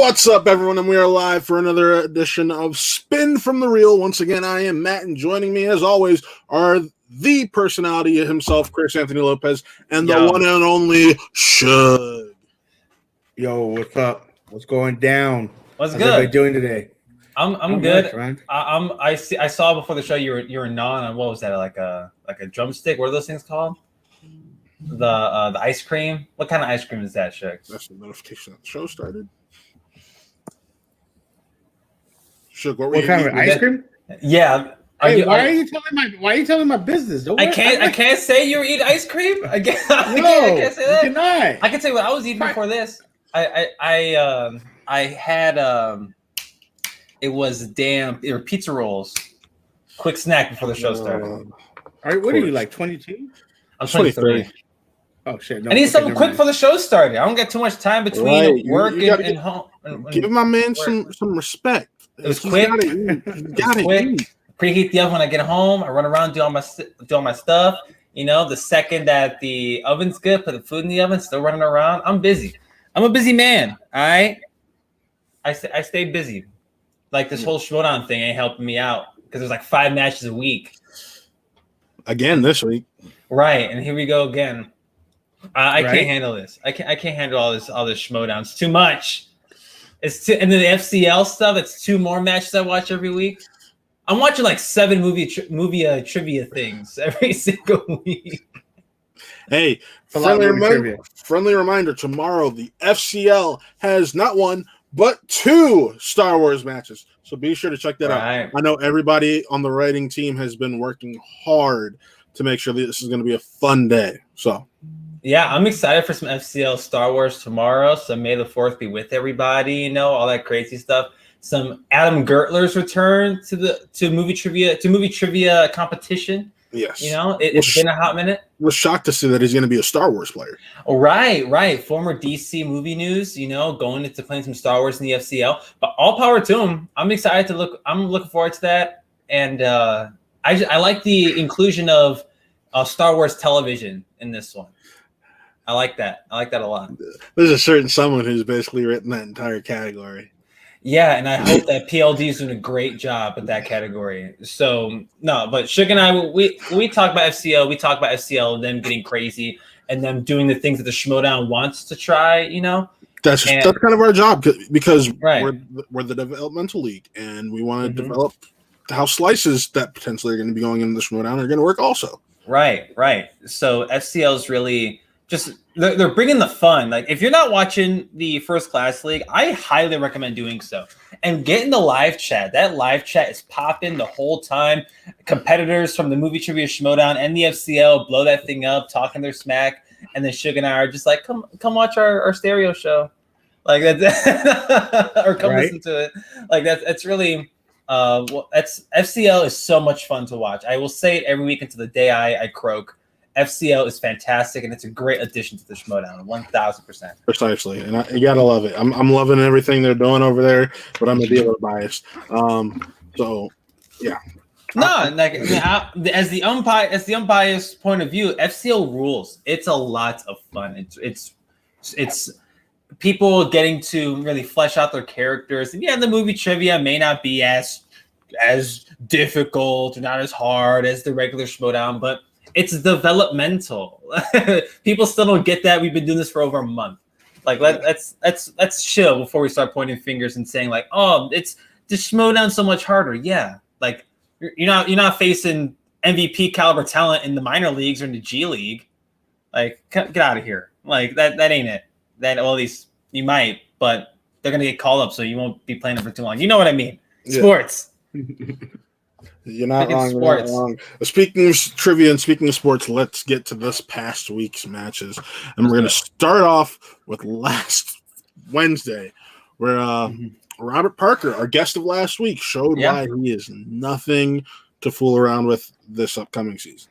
What's up, everyone? And we are live for another edition of Spin from the Reel. Once again, I am Matt, and joining me, as always, are the personality himself, Chris Anthony Lopez, and the one and only Suge. Yo, what's up? What's going down? What's How's good? everybody doing today? I'm good. Much, I saw before the show you were gnawing on, what was that, like a drumstick? What are those things called? The ice cream. What kind of ice cream is that, Suge? That's the notification that the show started. Suge, what kind of ice cream? Yeah. Hey, why are you telling my busin's? I can't say you were eating ice cream. I can't say that. You cannot. I can tell you what I was eating before this. I had it was pizza rolls. Quick snack before the show started. All right, what are you, like 22? I'm 23. Oh shit! No, I need something quick for the show started. I don't get too much time between work and home. Give my man some respect. It was quick. Quick. Preheat the oven when I get home. I run around, do all my stuff. You know, the second that the oven's good, put the food in the oven. Still running around. I'm busy. I'm a busy man. All right. I stay busy. Like this whole Schmoedown thing ain't helping me out because there's like 5 matches a week. Again this week. Right, and here we go again. I can't handle this. I can't handle all this Schmoedown. It's too much. And then the FCL stuff. It's 2 more matches I watch every week. I'm watching like 7 movie trivia things every single week. Hey, friendly reminder, tomorrow the FCL has not 1, but 2 Star Wars matches. So be sure to check that out. I know everybody on the writing team has been working hard to make sure that this is going to be a fun day. So yeah, I'm excited for some FCL Star Wars tomorrow. So May the 4th be with everybody, you know, all that crazy stuff. Some Adam Gertler's return to movie trivia competition. Yes. You know, it's been a hot minute. Was shocked to see that he's going to be a Star Wars player. Oh, right. Former DC movie news, you know, going into playing some Star Wars in the FCL. But all power to him. I'm excited I'm looking forward to that. And I like the inclusion of Star Wars television in this one. I like that. I like that a lot. There's a certain someone who's basically written that entire category. Yeah, and I hope that PLD is doing a great job at that category. So, no, but Suge and I, we talk about FCL. We talk about FCL, them getting crazy, and them doing the things that the Schmoedown wants to try, you know? That's kind of our job because we're the developmental league, and we want to develop how slices that potentially are going to be going into the Schmoedown are going to work also. Right. So FCL is really just they're bringing the fun. Like if you're not watching the First Class League, I highly recommend doing so and get in the live chat. That live chat is popping the whole time. Competitors from the Movie Trivia Schmoedown and the FCL blow that thing up, talking their smack, and then Suge and I are just like, come watch our stereo show, like that, or come listen to it. Like that's really. That's FCL is so much fun to watch. I will say it every week until the day I croak. FCL is fantastic, and it's a great addition to the Schmoedown, 1,000%. Precisely, and you gotta love it. I'm loving everything they're doing over there, but I'm gonna be a little biased. So yeah. No, like as the unbiased point of view, FCL rules. It's a lot of fun. It's people getting to really flesh out their characters. And yeah, the movie trivia may not be as difficult or not as hard as the regular Schmoedown, but it's developmental. People still don't get that. We've been doing this for over a month. Like let's chill before we start pointing fingers and saying like, oh, it's the Schmoedown so much harder. Yeah, like you're not facing MVP caliber talent in the minor leagues or in the G League. Like get out of here. Like that ain't it. That all these you might, but they're gonna get called up, so you won't be playing them for too long. You know what I mean? Yeah. Sports. You're not wrong. Speaking of trivia and speaking of sports, let's get to this past week's matches, and we're gonna start off with last Wednesday, where Robert Parker, our guest of last week, showed why he is nothing to fool around with this upcoming season.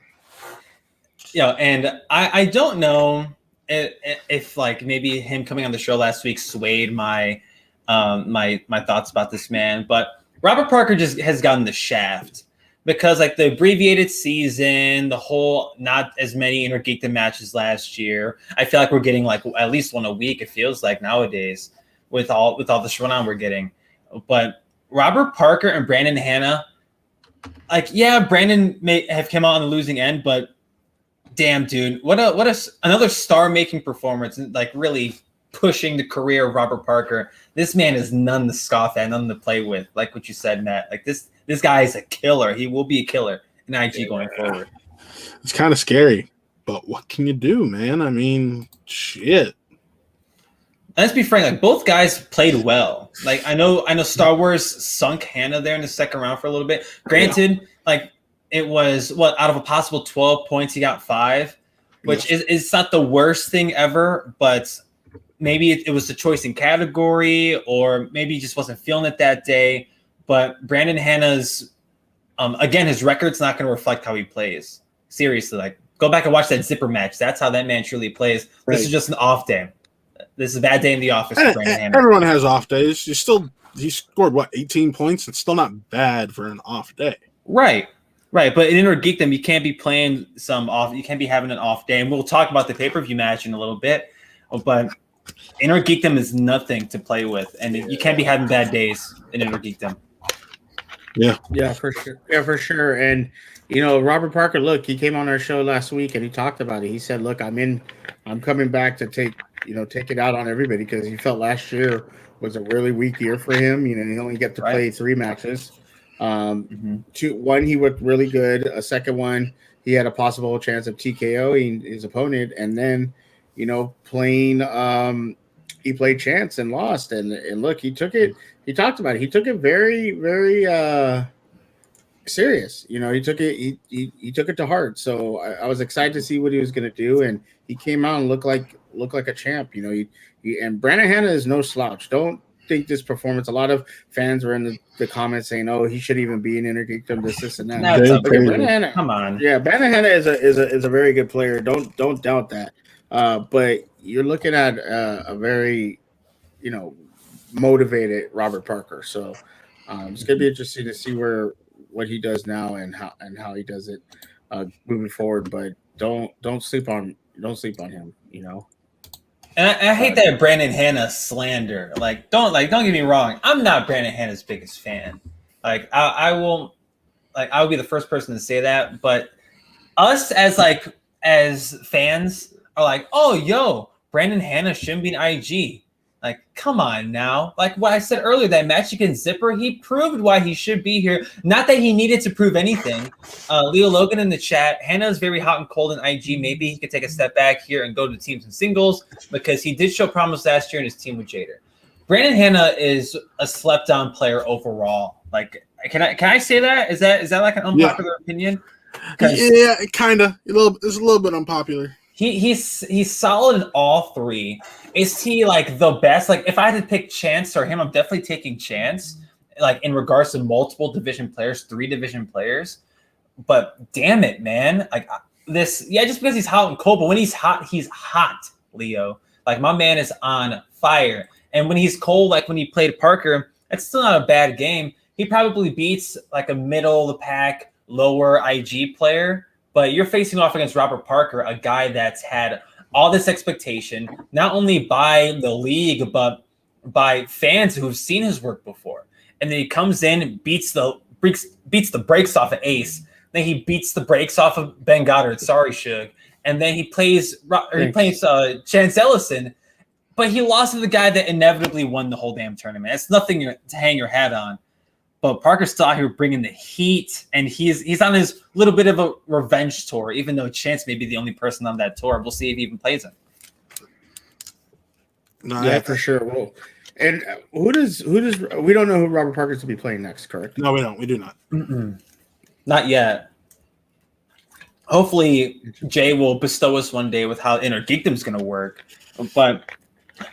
Yeah, and I don't know. If like maybe him coming on the show last week swayed my my thoughts about this man, but Robert Parker just has gotten the shaft because like the abbreviated season, the whole not as many Intergeekdom matches last year. I feel like we're getting like at least one a week. It feels like nowadays. with all the Schmoedown we're getting. But Robert Parker and Brandon Hanna, like, yeah, Brandon may have come out on the losing end, but damn, dude, what another star-making performance, like really pushing the career of Robert Parker. This man is none to scoff at, none to play with. Like what you said, Matt. Like this guy is a killer. He will be a killer in IG going forward. It's kind of scary, but what can you do, man? I mean, shit. Let's be frank. Like both guys played well. Like I know Star Wars sunk Hanna there in the second round for a little bit. Granted, like it was out of a possible 12 points, he got 5, which is not the worst thing ever, but maybe it was the choice in category, or maybe he just wasn't feeling it that day. But Brandon Hanna's, again, his record's not going to reflect how he plays. Seriously, like go back and watch that zipper match. That's how that man truly plays. Right. This is just an off day. This is a bad day in the office for Brandon Hanna. Everyone has off days. He scored 18 points. It's still not bad for an off day. Right. But in Inner Geekdom, you can't be playing you can't be having an off day. And we'll talk about the pay-per-view match in a little bit. But Inner Geekdom is nothing to play with, and you can't be having bad days in Inner Geekdom. Yeah, for sure. Yeah, for sure. And Robert Parker, look, he came on our show last week and he talked about it. He said, "Look, I'm coming back to take it out on everybody," because he felt last year was a really weak year for him. He only got to play 3 matches. 1, he worked really good. A second one, he had a possible chance of TKOing his opponent, and then playing he played chance and lost. And look, he took it. He talked about it. He took it very, very serious. He took it. He took it to heart. So I was excited to see what he was going to do, and he came out and looked like a champ. And Brandon Hanna is no slouch. Don't think this performance. A lot of fans were in the comments saying, "Oh, he shouldn't even be in Inner Geekdom, this and that." Brandon Hanna, come on. Yeah, Brandon Hanna is a very good player. Don't doubt that. But you're looking at a very, motivated Robert Parker. So it's gonna be interesting to see what he does now and how he does it moving forward. But don't sleep on him. And I hate that Brandon Hanna slander. Like don't get me wrong. I'm not Brandon Hanna's biggest fan. Like I will be the first person to say that. But us as fans are like, oh, yo, Brandon Hanna shouldn't be an IG. Like, come on now. Like what I said earlier, that match against Zipper, he proved why he should be here. Not that he needed to prove anything. Leo Logan in the chat, Hanna is very hot and cold in IG. Maybe he could take a step back here and go to teams and singles, because he did show promise last year in his team with Jader. Brandon Hanna is a slept-on player overall. Like, can I say that? Is that like an unpopular opinion? Yeah, kind of. It's a little bit unpopular. He's solid in all 3. Is he like the best? Like if I had to pick Chance or him, I'm definitely taking Chance. Like in regards to multiple division players, 3 division players. But damn it, man! Like just because he's hot and cold, but when he's hot, Leo. Like my man is on fire. And when he's cold, like when he played Parker, that's still not a bad game. He probably beats like a middle of the pack, lower IG player. But you're facing off against Robert Parker, a guy that's had all this expectation, not only by the league, but by fans who've seen his work before. And then he comes in and beats the brakes off of Ace. Then he beats the brakes off of Ben Goddard. Sorry, Suge. And then he plays Chance Ellison. But he lost to the guy that inevitably won the whole damn tournament. It's nothing to hang your hat on. But Parker's still out here bringing the heat, and he's on his little bit of a revenge tour, even though Chance may be the only person on that tour. We'll see if he even plays it. Yeah, for sure. Well, and who does we don't know who Robert Parker's to be playing next, correct? No, we don't. We do not. Not yet. Hopefully, Jay will bestow us one day with how Inner Geekdom is going to work. But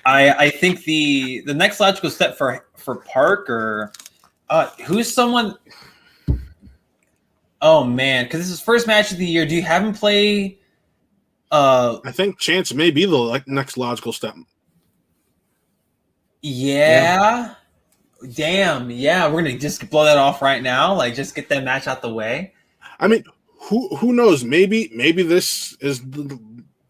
I think the next logical step for Parker. Who's someone? Oh man, because this is first match of the year. Do you have him play? I think Chance may be the next logical step. Yeah. Damn. Yeah, we're gonna just blow that off right now. Like, just get that match out the way. I mean, who knows? Maybe this is the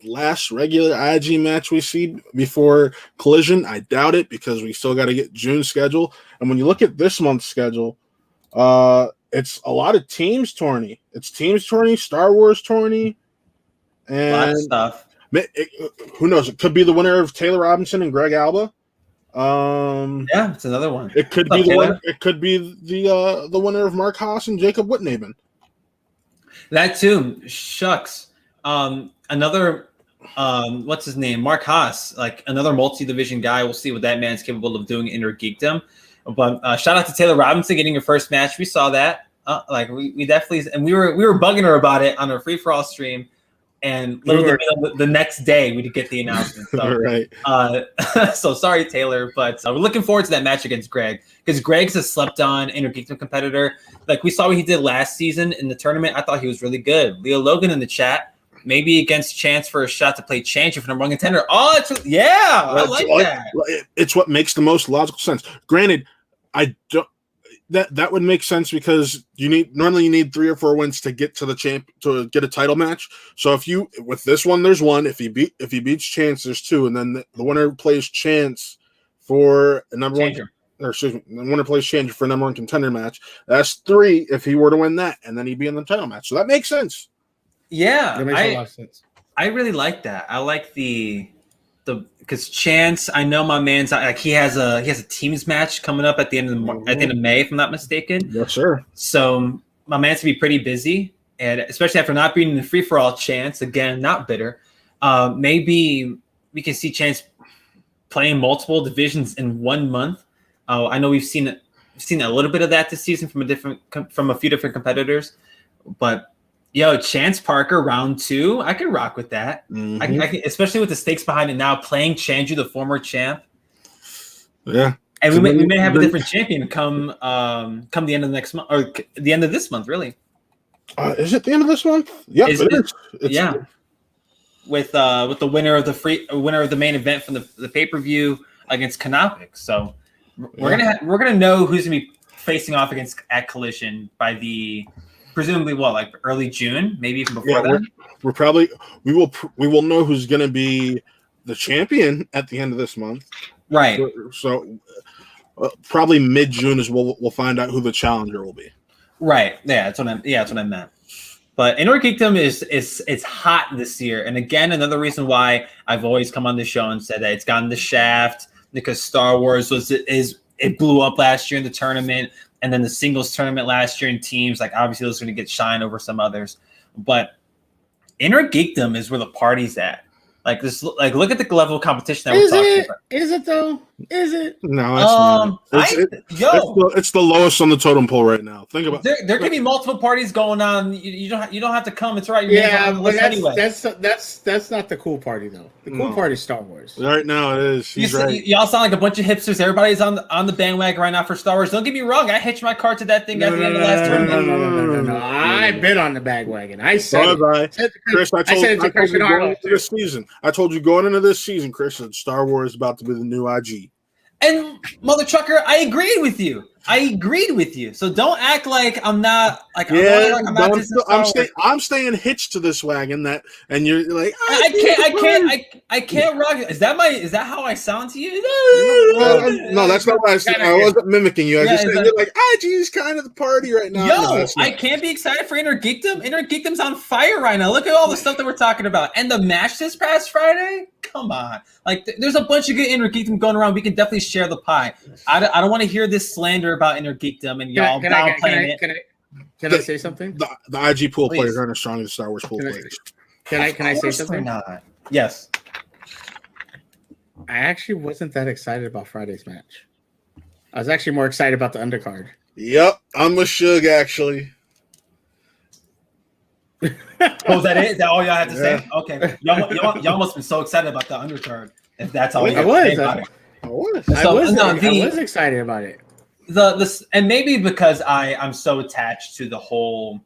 last regular IG match we see before Collision? I doubt it because we still got to get June's schedule. And when you look at this month's schedule, it's a lot of teams tourney. It's teams tourney, Star Wars tourney, and a lot of stuff. Who knows? It could be the winner of Taylor Robinson and Greg Alba. Yeah, it's another one. It could be the winner. It could be the winner of Mark Haas and Jacob Whitnaven. That too. Shucks. Another what's his name? Mark Haas, like another multi-division guy. We'll see what that man's capable of doing in Inner Geekdom. But shout out to Taylor Robinson getting her first match. We saw that. We definitely, and we were bugging her about it on our free for all stream. And literally the next day we did get the announcement. So, right. So sorry, Taylor, but we're looking forward to that match against Greg because Greg's a slept-on Inner Geekdom competitor. Like we saw what he did last season in the tournament. I thought he was really good. Leo Logan in the chat, maybe against Chance for a shot to play Chance for number one contender. Oh, I like that. It's what makes the most logical sense. Granted, I don't. That would make sense because you need 3 or 4 wins to get to the to get a title match. So with this one, there's 1. If he beats Chance, there's 2, and then the winner plays Chance for a number Changer. 1, or excuse me, the winner plays Changer for a number 1 contender match. That's 3 if he were to win that, and then he'd be in the title match. So that makes sense. Yeah, that makes a lot of sense. I really like that. I like the because Chance, I know my man's like he has a teams match coming up at the end of May, if I'm not mistaken. Yes, sir. So my man's to be pretty busy, and especially after not being in the free for all. Chance again, not bitter. Maybe we can see Chance playing multiple divisions in 1 month. I know we've seen a little bit of that this season from a few different competitors, but. Yo, Chance Parker round 2, I could rock with that. Mm-hmm. I can, especially with the stakes behind it now, playing Chanju, the former champ. Yeah, and we may have a different champion come the end of the next month or the end of this month, really. Is it the end of this month? Yeah, it is. Yeah, with the winner of the main event from the pay-per-view against Canoptic. So we're gonna know who's gonna be facing off against at Collision by the. Presumably, like early June, maybe even before that. We will know who's going to be the champion at the end of this month, right? So probably mid-June is we'll find out who the challenger will be. Right. Yeah, that's what I meant. But Inner Geekdom is hot this year, and again, another reason why I've always come on the show and said that it's gotten the shaft because Star Wars it blew up last year in the tournament. And then the singles tournament last year in teams, like obviously those are going to get shine over some others. But Inner Geekdom is where the party's at. Like this, like look at the level of competition that we're talking about. Is it though? Is it? No, it's the lowest on the totem pole right now. Think about there can be multiple parties going on. You don't have to come. It's right. But that's not the cool party though. The cool party is Star Wars. Right now it is. Y'all sound like a bunch of hipsters. Everybody's on the bandwagon right now for Star Wars. Don't get me wrong. I hitched my car to that thing at the end of last tournament. No. I've been on the bandwagon. I said Chris, I told you going into this season. I told you going into this season, Chris, that Star Wars is about to be the new IG. And mother trucker, I agreed with you. So don't act like I'm not like I'm staying hitched to this wagon and you're like I can't rock it. Is that how I sound to you? No, that's not what I said. I wasn't mimicking you. I just said you're like IG's kind of the party right now. Yo, I can't be excited for Inner Geekdom. Inner Geekdom's on fire right now. Look at all the stuff that we're talking about. And the match this past Friday? Come on. Like there's a bunch of good Inner Geekdom going around. We can definitely share the pie. I don't want to hear this slander about Inner Geekdom and y'all downplaying it. Can I say something? The IG pool players aren't as strong as Star Wars pool players. Can I say something? Not. Yes. I actually wasn't that excited about Friday's match. I was actually more excited about the undercard. Yep, I'm with Suge actually. Oh, is that it? Is that all y'all had to say? Okay. Y'all must have been so excited about the undercard. If that's all you had to say about it. I was excited about it. And maybe because I'm so attached to the whole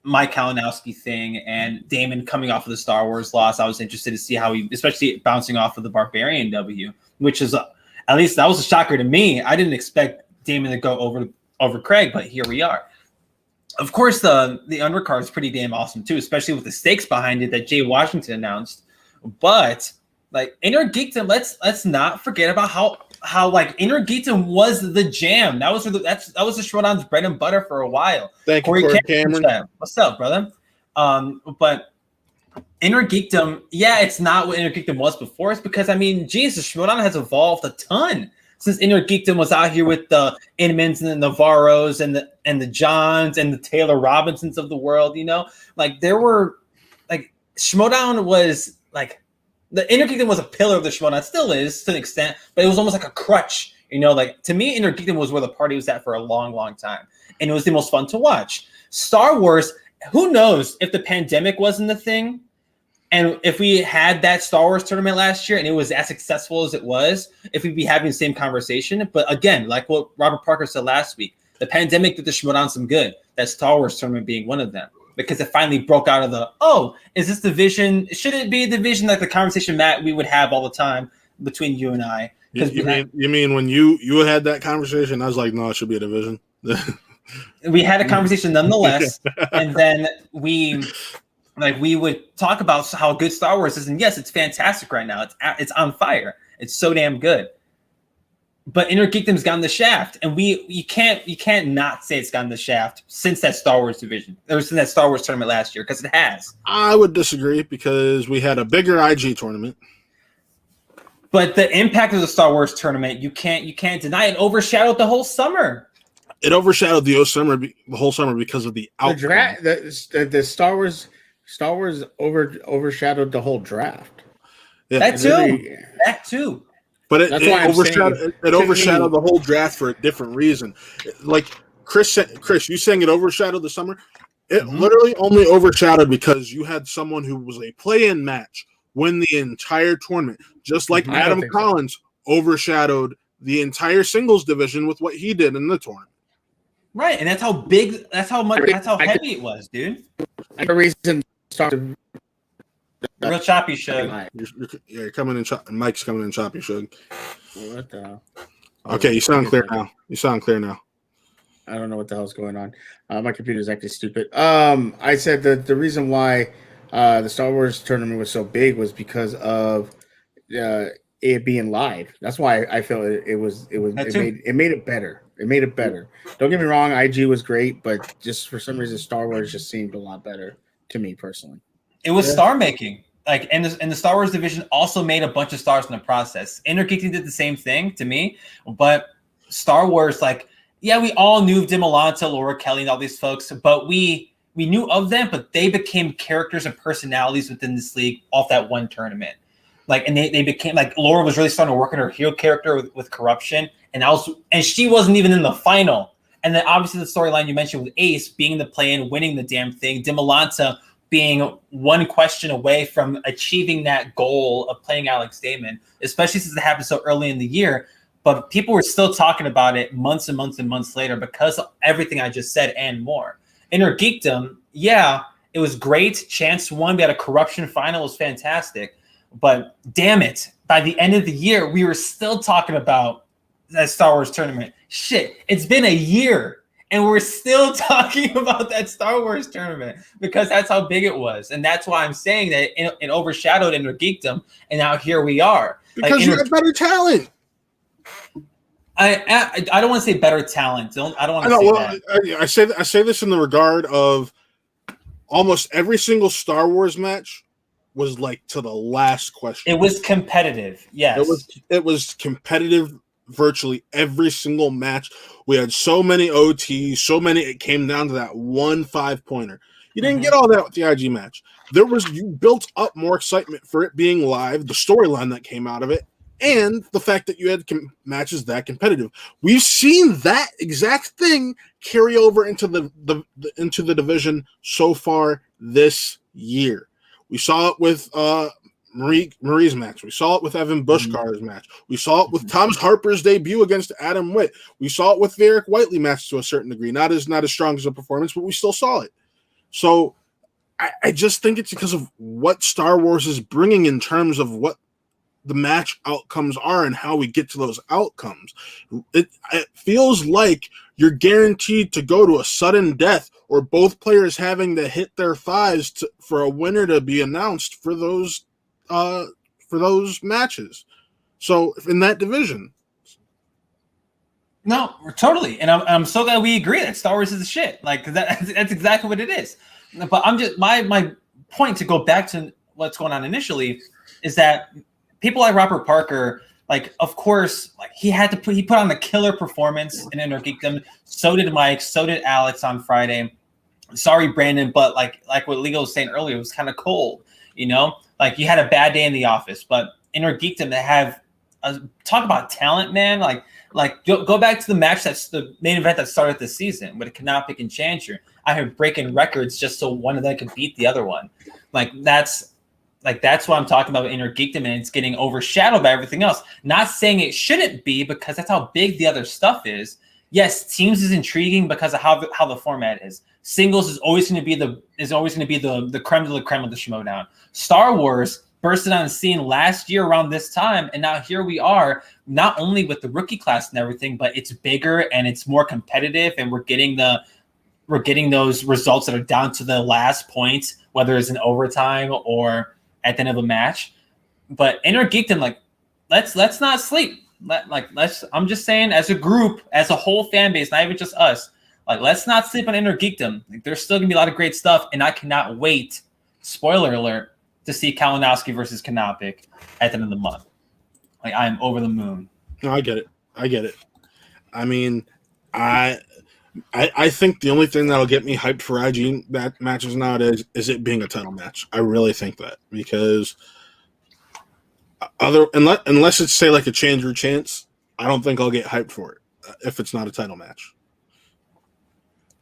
Mike Kalinowski thing and Damon coming off of the Star Wars loss, I was interested to see how he, especially bouncing off of the Barbarian W, which is at least that was a shocker to me. I didn't expect Damon to go over Craig, but here we are. Of course, the undercard is pretty damn awesome too, especially with the stakes behind it that Jay Washington announced. But like Inner Geekdom, let's not forget about how like Inner Geekdom was the jam. That was the Schmoedown's bread and butter for a while. Thank you, Corey Cameron. What's up, brother? But Inner Geekdom, yeah, it's not what Inner Geekdom was before. It's because, I mean, Jesus, Schmoedown has evolved a ton since Inner Geekdom was out here with the Inmans and the Navarros and the Johns and the Taylor Robinsons of the world, you know? Like, there were, like, Schmoedown was, like, the Inner Geekdom was a pillar of the Schmoedown. It still is, to an extent, but it was almost like a crutch, you know? Like, to me, Inner Geekdom was where the party was at for a long, long time. And it was the most fun to watch. Star Wars, who knows if the pandemic wasn't the thing, and if we had that Star Wars tournament last year and it was as successful as it was, if we'd be having the same conversation. But again, like what Robert Parker said last week, the pandemic did the Schmoedown some good. That Star Wars tournament being one of them. Because it finally broke out of the, is this division? Should it be a division like the conversation, Matt, we would have all the time between you and I? You mean when you had that conversation, I was like, no, it should be a division. We had a conversation nonetheless. And then we would talk about how good Star Wars is, and yes, it's fantastic right now. It's on fire. It's so damn good. But Inner Geekdom's gotten the shaft, and you can't not say it's gotten the shaft since that Star Wars division. There was in that Star Wars tournament last year, because it has. I would disagree because we had a bigger IG tournament. But the impact of the Star Wars tournament, you can't deny it. Overshadowed the whole summer. It overshadowed the whole summer because of the outcome. The Star Wars overshadowed the whole draft. Yeah, that too. But it overshadowed the whole draft for a different reason. Like Chris, you saying it overshadowed the summer? It literally only overshadowed because you had someone who was a play-in match win the entire tournament, just like Adam Collins overshadowed the entire singles division with what he did in the tournament. Right, and that's how big, that's how heavy it was, dude. The reason started real choppy, Suge. You're coming in. Mike's coming in choppy, Suge. What the? Okay, you sound clear now. I don't know what the hell's going on. My computer's acting stupid. I said that the reason why the Star Wars tournament was so big was because of it being live. That's why I feel it made it better. It made it better. Don't get me wrong, IG was great, but just for some reason, Star Wars just seemed a lot better to me personally. It was star making. Like, and the Star Wars division also made a bunch of stars in the process. Inner Geekdom did the same thing to me, but Star Wars, like, yeah, we all knew Dimolanta, Laura Kelly, and all these folks, but we knew of them, but they became characters and personalities within this league off that one tournament. Like, and they became, like, Laura was really starting to work on her heel character with Korruption, and she wasn't even in the final. And then obviously the storyline you mentioned with Ace being the play-in, winning the damn thing, Dimolanta being one question away from achieving that goal of playing Alex Damon, especially since it happened so early in the year. But people were still talking about it months and months and months later because of everything I just said and more. Inner Geekdom, yeah, it was great. Chance won. We had a Korruption final. It was fantastic. But damn it, by the end of the year, we were still talking about that Star Wars tournament. Shit, it's been a year, and we're still talking about that Star Wars tournament because that's how big it was. And that's why I'm saying that it overshadowed Inner Geekdom, and now here we are. Because you have better talent. I don't want to say better talent. I don't want to say that. I say this in the regard of almost every single Star Wars match was like to the last question. It was competitive. Yes. It was competitive virtually every single match. We had so many OTs, so many, it came down to that 1 5-pointer. You didn't get all that with the IG match. You built up more excitement for it being live, the storyline that came out of it, and the fact that you had matches that competitive. We've seen that exact thing carry over into the division so far this year. We saw it with Marie's match. We saw it with Evan Bushkar's match. We saw it with Thomas Harper's debut against Adam Witt. We saw it with the Eric Whiteley match to a certain degree. Not as strong as a performance, but we still saw it. So I just think it's because of what Star Wars is bringing in terms of what the match outcomes are and how we get to those outcomes. It feels like you're guaranteed to go to a sudden death or both players having to hit their fives for a winner to be announced for those matches. So in that division. No, totally, and I'm so glad we agree that Star Wars is the shit. Like that's exactly what it is. But I'm just my point to go back to what's going on initially is that people like Robert Parker, like of course, like he put on a killer performance in Inner Geekdom. So did Mike. So did Alex on Friday. Sorry, Brandon, but like what Leo was saying earlier, it was kind of cold. You know, like you had a bad day in the office, but Inner Geekdom to have talk about talent, man. Like go back to the match that's the main event that started this season with Canoptic and Chancher. I have breaking records just so one of them could beat the other one. That's what I'm talking about with Inner Geekdom, and it's getting overshadowed by everything else. Not saying it shouldn't be, because that's how big the other stuff is. Yes, teams is intriguing because of how the format is. Singles is always going to be the creme de la creme of the Schmoedown. Star Wars bursted on the scene last year around this time, and now here we are, not only with the rookie class and everything, but it's bigger and it's more competitive, and we're getting those results that are down to the last point, whether it's in overtime or at the end of a match. But Inner Geekdom, like let's not sleep. I'm just saying, as a group, as a whole fan base, not even just us, like let's not sleep on Inner Geekdom. Like, there's still gonna be a lot of great stuff, and I cannot wait. Spoiler alert. To see Kalinowski versus Canoptic at the end of the month. Like, I am over the moon. No, I get it. I mean, I think the only thing that'll get me hyped for IG matches nowadays is it being a title match. I really think that, because unless it's, say, like a change or chance, I don't think I'll get hyped for it if it's not a title match.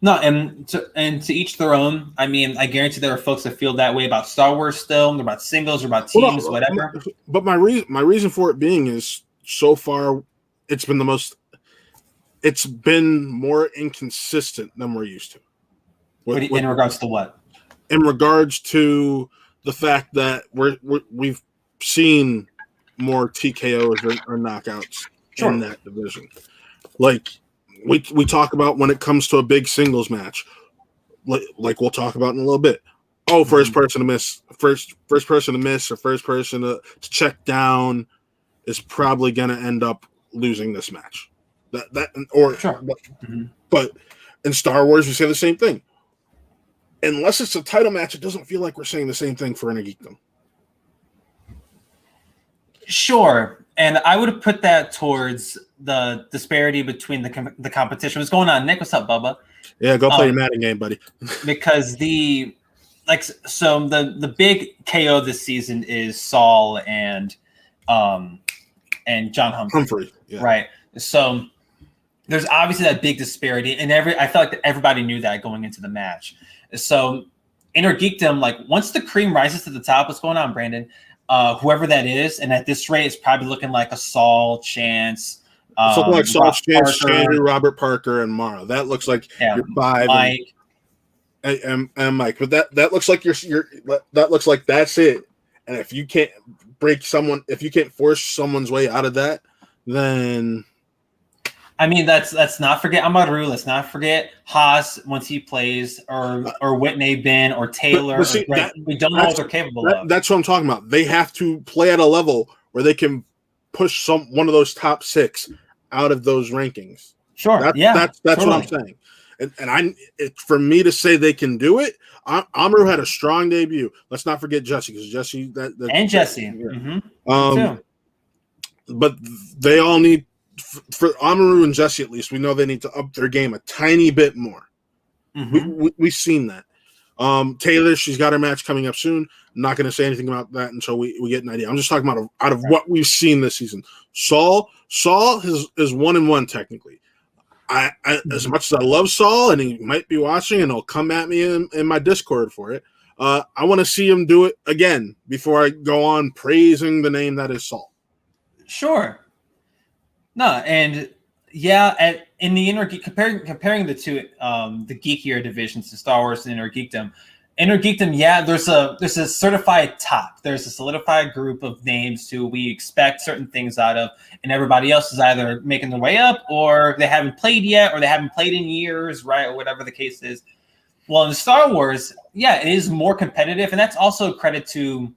No, and to each their own. I mean, I guarantee there are folks that feel that way about Star Wars still, about singles, or about teams, whatever. But my reason for it being is, so far it's been more inconsistent than we're used to. In regards to what? In regards to the fact that we've seen more TKOs or knockouts in that division. Like we talk about when it comes to a big singles match, like we'll talk about in a little bit. Oh, first person to miss, or first person to check down is probably going to end up losing this match. But in Star Wars, we say the same thing. Unless it's a title match, it doesn't feel like we're saying the same thing for Inner Geekdom. Sure, and I would have put that towards the disparity between the competition. What's going on, Nick? What's up, Bubba? Yeah, go play your Madden game, buddy. Because the big KO this season is Saul and John Humphrey. Yeah. Right. So there's obviously that big disparity, and I felt like everybody knew that going into the match. So Inner Geekdom, like once the cream rises to the top, what's going on, Brandon? Whoever that is, and at this rate, it's probably looking like a Saul, Chance. Something like Saul, Chance, Chandru, Robert Parker, and Mara. That looks like your five. Mike. And Mike, but that looks like that looks like that's it. And if you can't force someone's way out of that, then I mean, let's not forget Amaru. Let's not forget Haas once he plays, or Whitney Ben or Taylor. But see, we don't know what they're capable of. That's what I'm talking about. They have to play at a level where they can push one of those top six out of those rankings. Sure. That's totally. what I'm saying. And for me to say they can do it, Amaru had a strong debut. Let's not forget Jesse, because Jesse Jesse. Yeah. Mm-hmm. But they all need, for Amaru and Jesse at least, we know they need to up their game a tiny bit more. Mm-hmm. We've seen that. Taylor, she's got her match coming up soon. I'm not going to say anything about that until we get an idea. I'm just talking about out of what we've seen this season. Saul is 1-1 technically. I as much as I love Saul, and he might be watching, and he'll come at me in my Discord for it. I want to see him do it again before I go on praising the name that is Saul. Sure. No, and yeah, in the Inner Geek, comparing the two, the geekier divisions to Star Wars and Inner Geekdom. Inner Geekdom, yeah, there's a certified top. There's a solidified group of names who we expect certain things out of, and everybody else is either making their way up, or they haven't played yet, or they haven't played in years, right, or whatever the case is. Well, in Star Wars, yeah, it is more competitive, and that's also a credit to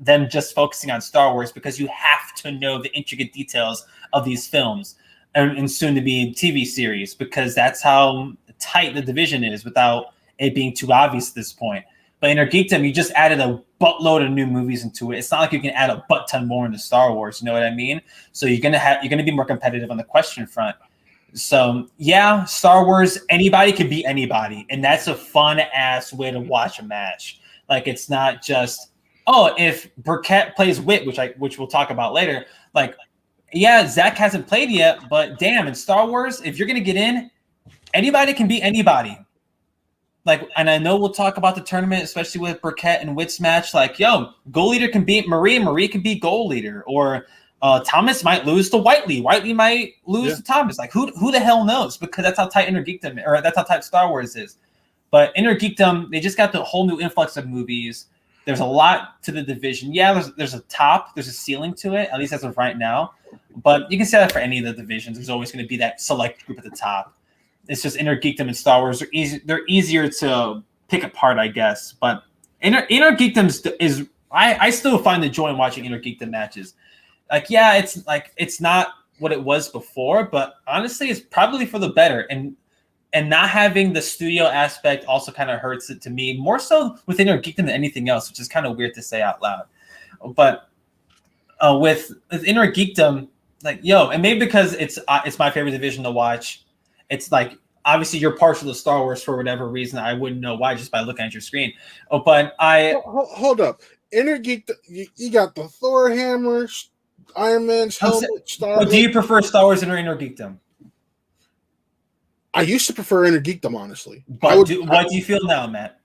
them just focusing on Star Wars, because you have to know the intricate details of these films and soon to be TV series, because that's how tight the division is without it being too obvious at this point. But Inner Geekdom, you just added a buttload of new movies into it. It's not like you can add a butt ton more into Star Wars. You know what I mean? So you're gonna be more competitive on the question front. So yeah, Star Wars, anybody can beat anybody, and that's a fun ass way to watch a match. Like, it's not just, oh, if Burkett plays Wit, which we'll talk about later. Like, yeah, Zach hasn't played yet, but damn, in Star Wars, if you're gonna get in, anybody can beat anybody. Like, and I know we'll talk about the tournament, especially with Burkett and Witt's match. Like, yo, Goal Leader can beat Marie, Marie can beat Goal Leader, or Thomas might lose to Whiteley. Whiteley might lose to Thomas. Like, who the hell knows? Because that's how tight Inner Geekdom, or that's how tight Star Wars is. But Inner Geekdom, they just got the whole new influx of movies. There's a lot to the division. Yeah, there's a top, there's a ceiling to it, at least as of right now. But you can say that for any of the divisions. There's always going to be that select group at the top. It's just Inner Geekdom and Star Wars are they're easier to pick apart, I guess. But Inner Geekdom is I still find the joy in watching Inner Geekdom matches. Like, yeah, it's not what it was before, but honestly, it's probably for the better. And not having the studio aspect also kind of hurts it to me, more so with Inner Geekdom than anything else, which is kind of weird to say out loud. But with Inner Geekdom, like, yo, and maybe because it's my favorite division to watch. It's like, obviously you're partial to Star Wars for whatever reason. I wouldn't know why just by looking at your screen. Oh, but hold up. Inner Geek, you got the Thor hammer, Iron Man's helmet, Star Wars. Do you prefer Star Wars or Inner Geekdom? I used to prefer Inner Geekdom, honestly. But what do you feel now, Matt?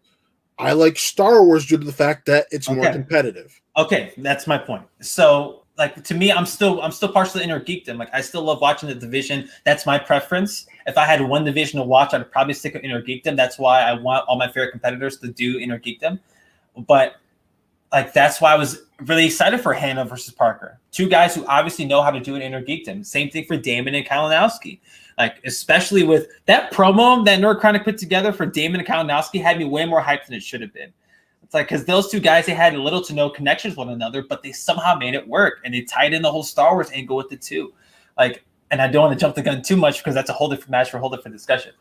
I like Star Wars due to the fact that it's more competitive. Okay, that's my point. So, like, to me, I'm still partial to Inner Geekdom. Like, I still love watching the division. That's my preference. If I had one division to watch, I'd probably stick with Inner Geekdom. That's why I want all my favorite competitors to do Inner Geekdom. But, like, that's why I was really excited for Hannah versus Parker. Two guys who obviously know how to do an Inner Geekdom. Same thing for Damon and Kalinowski. Like, especially with that promo that Nerd Chronic put together for Damon and Kalinowski had me way more hyped than it should have been. It's like, because those two guys, they had little to no connections with one another, but they somehow made it work, and they tied in the whole Star Wars angle with it too. Like, and I don't want to jump the gun too much because that's a whole different match for a whole different discussion.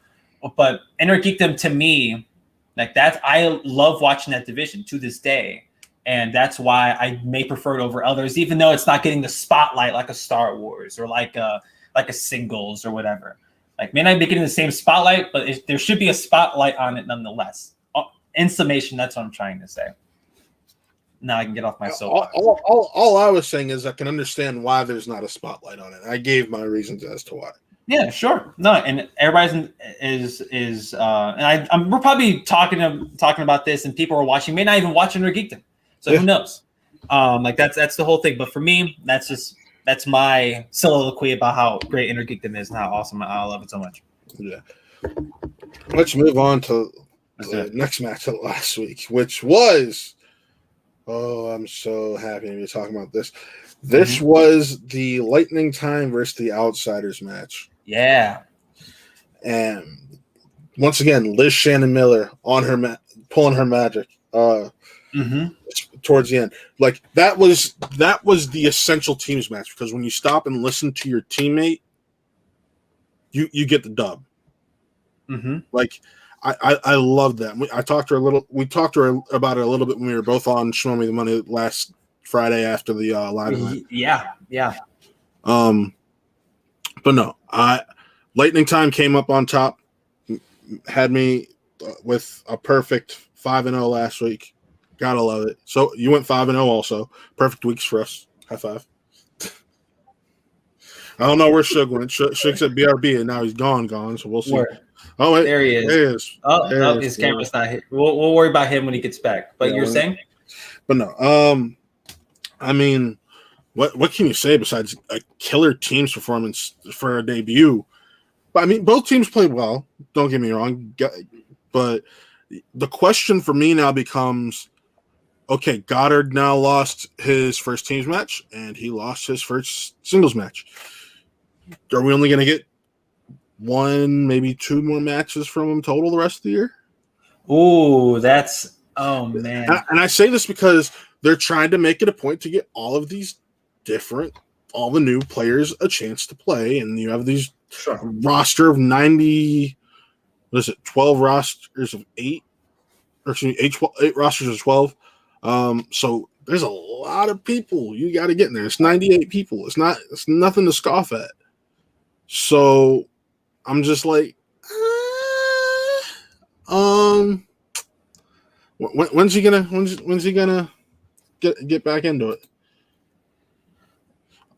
But Inner Geekdom, to me, like, that's, I love watching that division to this day, and that's why I may prefer it over others, even though it's not getting the spotlight like a Star Wars or like a singles or whatever. Like, may not be getting the same spotlight, but there should be a spotlight on it nonetheless. In summation, that's what I'm trying to say. Now I can get off my soapbox. All I was saying is I can understand why there's not a spotlight on it. I gave my reasons as to why. Yeah, sure. No, and everybody's we're probably talking about this, and people are watching may not even watch Inner Geekdom. So who knows? Like, that's the whole thing. But for me, that's my soliloquy about how great Inner Geekdom is and how awesome I love it so much. Yeah. Let's move on to the next match of last week, which was, I'm so happy to be talking about this. This was the Lightning Time versus the Outsiders match. Yeah. And once again, Liz Shannon Miller on her pulling her magic towards the end. Like, that was the essential teams match, because when you stop and listen to your teammate, you get the dub. Like, I love that. We talked to her about it a little bit when we were both on Show Me the Money last Friday after the live event. Yeah. But no, Lightning Time came up on top, had me with a perfect 5-0 last week. Gotta love it. So you went 5-0 also. Perfect weeks for us. High five. I don't know where Suge went. Suge said BRB, and now he's gone. So we'll see. Where? Oh, wait. There he is. There he is. Oh, his camera's not hit. We'll worry about him when he gets back. But you're saying? But no. I mean, what can you say besides a killer team's performance for a debut? But I mean, both teams played well. Don't get me wrong. But the question for me now becomes, okay, Goddard now lost his first teams match, and he lost his first singles match. Are we only going to get one, maybe two more matches from him total the rest of the year? Ooh, oh man. And I say this because they're trying to make it a point to get all of these all the new players a chance to play, and you have these roster of 90. What is it? 12 rosters of 8, or excuse me, 8 rosters of 12. So there's a lot of people you got to get in there. It's 98 people. It's nothing to scoff at. So I'm just like, when's he gonna get back into it?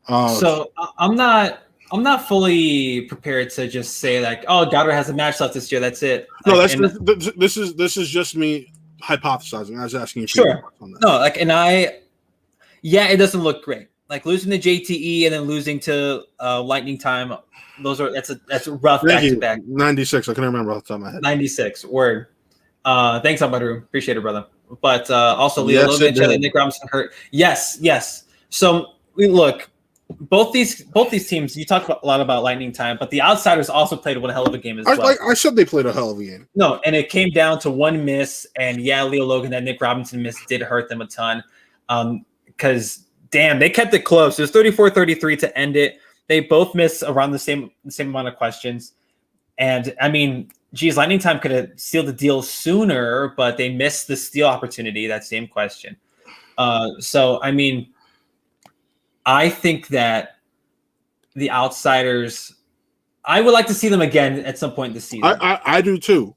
So I'm not fully prepared to just say like, oh, Goddard has a match left this year. That's it. No, like, this is just me hypothesizing. I was asking you. Sure. On that. No, it doesn't look great. Like losing to JTE and then losing to Lightning Time. That's a rough back to back. 96. I can remember off the top of my head. 96. Word. Thanks, Albert. Appreciate it, brother. But also Leo Logan, Nick Robinson hurt. Yes. So look. Both these teams, you talk a lot about Lightning Time, but the Outsiders also played one hell of a game as well. I said they played a hell of a game. No, and it came down to one miss, and Leo Logan, that Nick Robinson miss did hurt them a ton. Because, damn, they kept it close. It was 34-33 to end it. They both missed around the same amount of questions. And, I mean, geez, Lightning Time could have sealed the deal sooner, but they missed the steal opportunity, that same question. So, I mean, I think that the Outsiders, I would like to see them again at some point this season. I do too.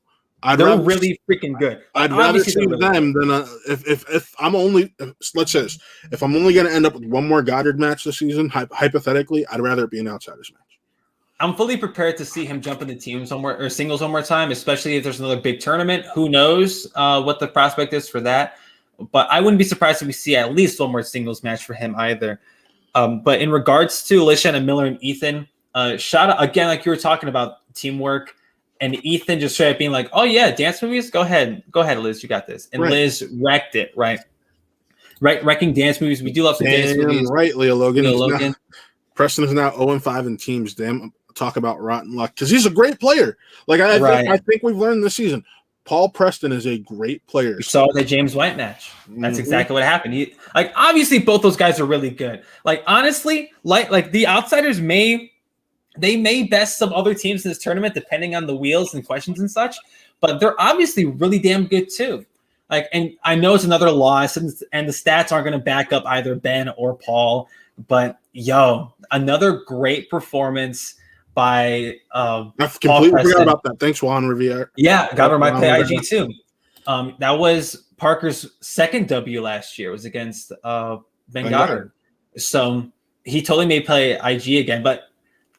They're really freaking good. I'd rather see them than if I'm only, let's say this, if I'm only going to end up with one more Goddard match this season, hypothetically, I'd rather it be an Outsiders match. I'm fully prepared to see him jump into teams somewhere or singles one more time, especially if there's another big tournament. Who knows what the prospect is for that? But I wouldn't be surprised if we see at least one more singles match for him either. But in regards to Lishan Miller and Ethan, shout out again, like you were talking about teamwork, and Ethan just straight up being like, "Oh yeah, dance movies, go ahead, Liz, you got this." And Liz wrecked it, right? Wrecking dance movies. We do love some dance movies, right? Leo Logan. Preston is now 0-5 in teams. Damn, talk about rotten luck because he's a great player. Like I think we've learned this season. Paul Preston is a great player. You saw the James White match. That's exactly what happened. Obviously, both those guys are really good. Like, honestly, like the Outsiders may best some other teams in this tournament, depending on the wheels and questions and such. But they're obviously really damn good too. Like, and I know it's another loss, and the stats aren't going to back up either Ben or Paul. But another great performance by I completely forgot about that. Thanks, Juan Riviere. Yeah, got her my play IG too. That was Parker's second W last year. It was against Ben Goddard. So he totally made play IG again. But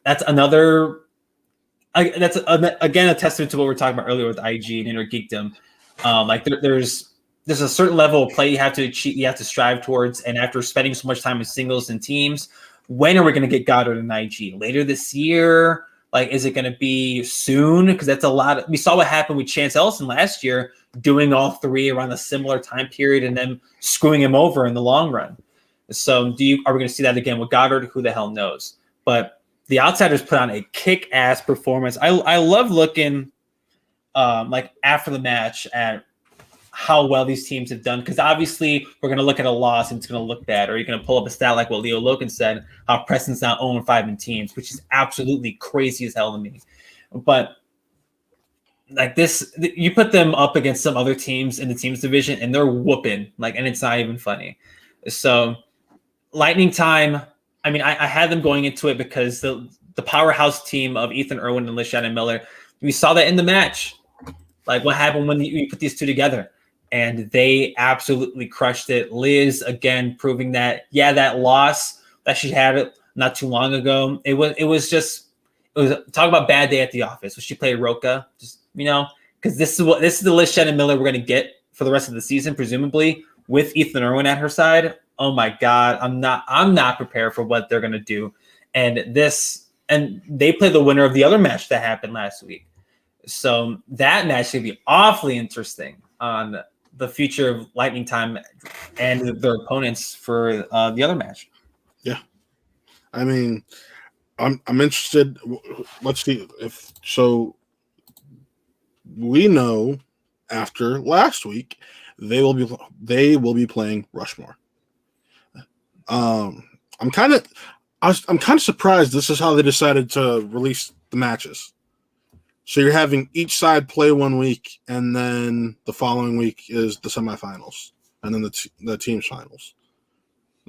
that's another. Again a testament to what we were talking about earlier with IG and inner geekdom. There's a certain level of play you have to achieve, you have to strive towards, and after spending so much time in singles and teams. When are we going to get Goddard and IG? Later this year? Like, is it going to be soon? Because that's a lot. We saw what happened with Chance Ellison last year, doing all three around a similar time period and then screwing him over in the long run. So are we going to see that again with Goddard? Who the hell knows? But the Outsiders put on a kick-ass performance. I love looking after the match at how well these teams have done, because obviously we're going to look at a loss and it's going to look bad, or you're going to pull up a stat like what Leo Logan said, how Preston's now 0-5 in teams, which is absolutely crazy as hell to me. But like this, you put them up against some other teams in the teams division and they're whooping, and it's not even funny. So Lightning Time, I mean, I had them going into it because the powerhouse team of Ethan Irwin and Lishan Miller, we saw that in the match. Like, what happened when you put these two together? And they absolutely crushed it. Liz, again, proving that, that loss that she had not too long ago, it was talk about bad day at the office when she played Roka, because this is the Liz Shannon Miller we're going to get for the rest of the season, presumably, with Ethan Irwin at her side. Oh my God, I'm not prepared for what they're going to do. And they play the winner of the other match that happened last week. So that match should be awfully interesting on the future of Lightning Time and their opponents for the other match. Yeah, I mean, I'm interested. Let's see if so. We know after last week they will be playing Rushmore. I'm kind of surprised this is how they decided to release the matches. So you're having each side play 1 week, and then the following week is the semifinals, and then the team's finals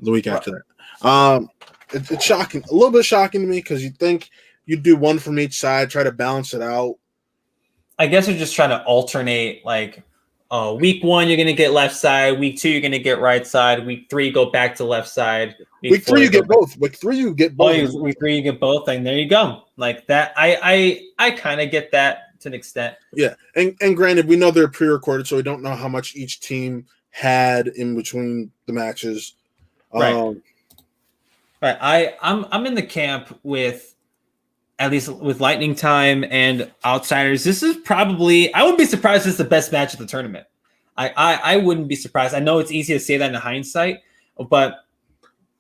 the week after that. It's shocking, a little bit shocking to me, because you'd think you'd do one from each side, try to balance it out. I guess they're just trying to alternate, like, week 1 you're going to get left side, week 2 you're going to get right side, week 3 you go back to left side. Week 3 you get both. Week 3 you get both. Week 3 you get both, and there you go. Like that, I kind of get that to an extent. Yeah, and granted, we know they're pre-recorded, so we don't know how much each team had in between the matches. Right. Right. I'm in the camp with, at least with Lightning Time and Outsiders. This is probably, I wouldn't be surprised if it's the best match of the tournament. I wouldn't be surprised. I know it's easy to say that in hindsight, but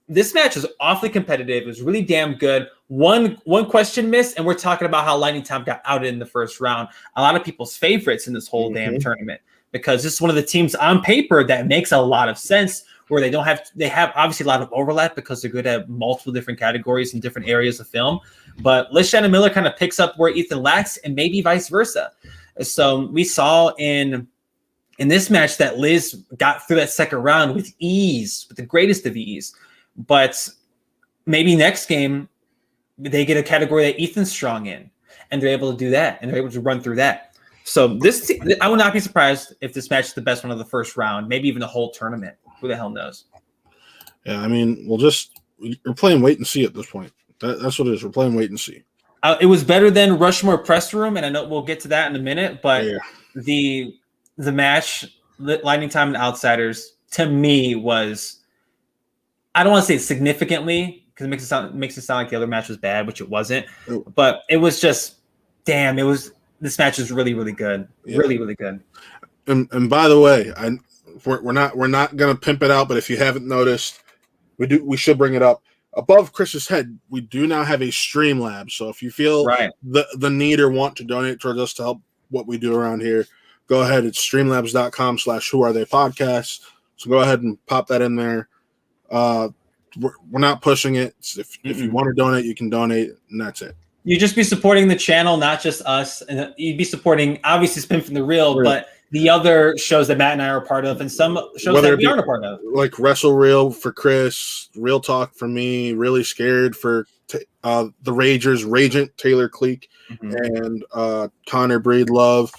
this match is awfully competitive. It was really damn good. One question missed, and we're talking about how Lightning Time got outed in the first round. A lot of people's favorites in this whole damn tournament, because this is one of the teams on paper that makes a lot of sense, where they have obviously a lot of overlap because they're good at multiple different categories in different areas of film. But Liz Shannon Miller kind of picks up where Ethan lacks, and maybe vice versa. So we saw in this match that Liz got through that second round with ease, with the greatest of ease. But maybe next game they get a category that Ethan's strong in, and they're able to do that, and they're able to run through that. So I would not be surprised if this match is the best one of the first round, maybe even the whole tournament. Who the hell knows? Yeah, I mean, we're playing wait and see at this point. That's what it is. We're playing wait and see. It was better than Rushmore Press Room, and I know we'll get to that in a minute. But the match, Lightning Time and Outsiders, to me was, I don't want to say significantly, because it makes it sound like the other match was bad, which it wasn't. But it was just, damn, this match is really, really good. Yeah. Really, really good. And by the way, we're not gonna pimp it out, but if you haven't noticed, we should bring it up. Above Chris's head, we do now have a Streamlabs. So if you feel the need or want to donate towards us to help what we do around here, go ahead. It's streamlabs.com/whoaretheipodcast. So go ahead and pop that in there. We're not pushing it. If you want to donate, you can donate, and that's it. You just be supporting the channel, not just us, and you'd be supporting obviously Spin from the Real, but the other shows that Matt and I are a part of, and some shows that we aren't a part of, like Wrestle Real for Chris, Real Talk for me, Really Scared for the Ragers, Ragent Taylor Cleek, and Connor Breedlove,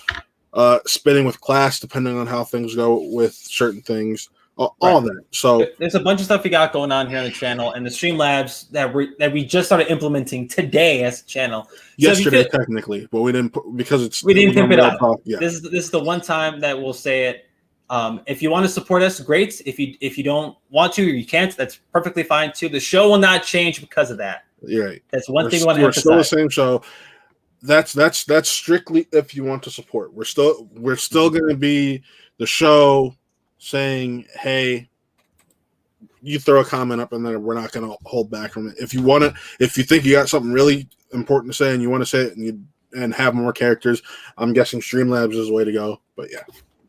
Spinning with Class, depending on how things go with certain things. All that. So there's a bunch of stuff we got going on here on the channel, and the Streamlabs that we just started implementing today as a channel. Yesterday, technically, but we didn't because we didn't pimp it up. Yeah. This is the one time that we'll say it. If you want to support us, great. If you don't want to or you can't, that's perfectly fine too. The show will not change because of that. You're right. That's one thing we want to emphasize. We're still the same show. That's strictly if you want to support. We're still going to be the show saying, hey, you throw a comment up in there, we're not going to hold back from it. If you think you got something really important to say and you want to say it and have more characters, I'm guessing Streamlabs is the way to go. But yeah,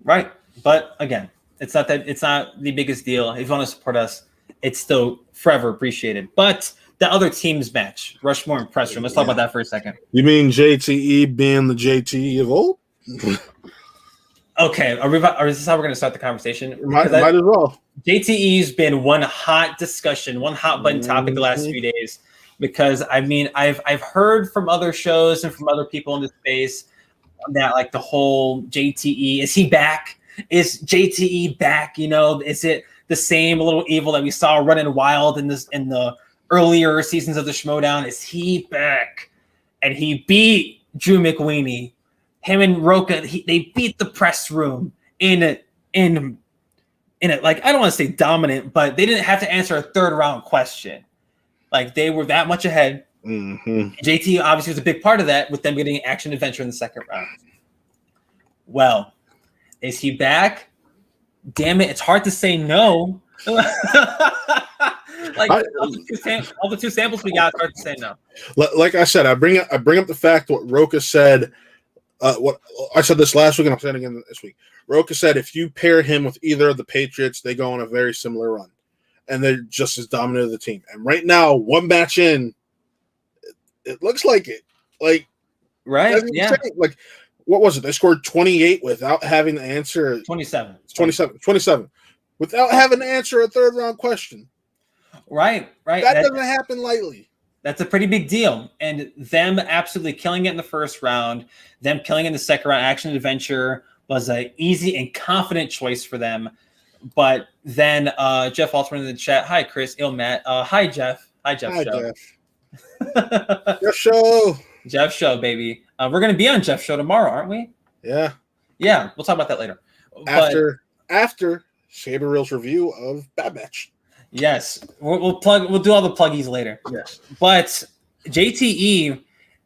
right. But again, it's not the biggest deal. If you want to support us, it's still forever appreciated. But the other teams match, Rushmore and Press Room. Let's talk about that for a second. You mean JTE being the JTE of old? Okay, is this how we're going to start the conversation? Might as well. JTE's been one hot discussion, one hot button topic the last few days, because I mean, I've heard from other shows and from other people in the space that, like, the whole JTE, is he back? Is JTE back? You know, is it the same little evil that we saw running wild in the earlier seasons of the Schmoedown? Is he back? And he beat Drew McWeeny. Him and Roka, they beat the Press Room in it, like, I don't want to say dominant, but they didn't have to answer a third round question. Like, they were that much ahead. JT obviously was a big part of that, with them getting action adventure in the second round. Well, is he back? Damn it, it's hard to say no. Like, all the two samples we got, it's hard to say no. Like I said, I bring up the fact what Roka said. What I said this last week, and I'm saying again this week. Roka said if you pair him with either of the Patriots, they go on a very similar run. and they're just as dominant of the team. And right now, one match in, it looks like it. Like, right? Yeah. Like, what was it? They scored 28 without having to answer 27 without having to answer a third round question. Right. That doesn't happen lightly. That's a pretty big deal. And them absolutely killing it in the first round, them killing it in the second round, Action Adventure was an easy and confident choice for them. But then Jeff Altman in the chat. Hi, Chris. Matt. Hi, Jeff. Hi, Jeff. Jeff Show. Jeff Show, baby. We're going to be on Jeff Show tomorrow, aren't we? Yeah. Yeah. We'll talk about that later. After Saber Reel's review of Bad Batch. Yes. We'll do all the pluggies later. Yes. But JTE,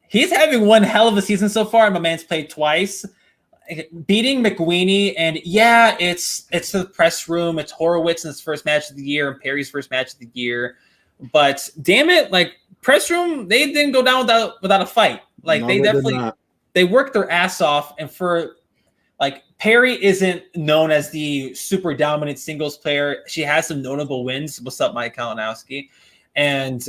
he's having one hell of a season so far. My man's played twice. Beating McWeeny, and yeah, it's the press room. It's Horowitz in his first match of the year and Perry's first match of the year. But damn it, like press room, they didn't go down without a fight. Like they worked their ass off. And for like Perry isn't known as the super dominant singles player. She has some notable wins. What's up, Mike Kalinowski? And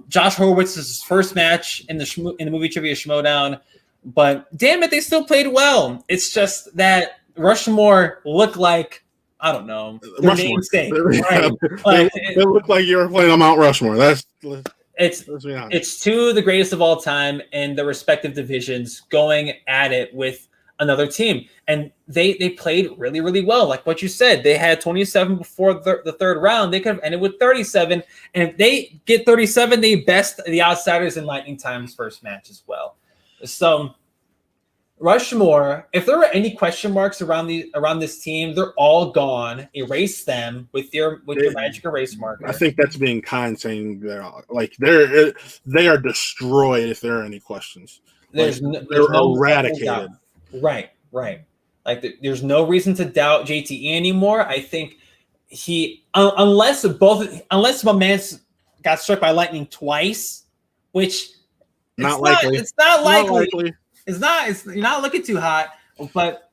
Josh Horowitz's first match in the movie trivia Schmoedown. But damn it, they still played well. It's just that Rushmore looked like, I don't know, their namesake. Right? Like, it looked like you were playing on Mount Rushmore. It's two of the greatest of all time in the respective divisions going at it with another team. And they played really, really well. Like what you said, they had 27 before the third round. They could have ended with 37. And if they get 37, they best the Outsiders in Lightning Time's first match as well. So Rushmore, if there were any question marks around this team, they're all gone. Erase them with your magic erase marker. I think that's being kind, saying they are destroyed. If there are any questions, they're eradicated. Right. Like there's no reason to doubt JTE anymore. I think he unless my man's got struck by lightning twice, which. Not likely. It's not likely. You're not looking too hot. But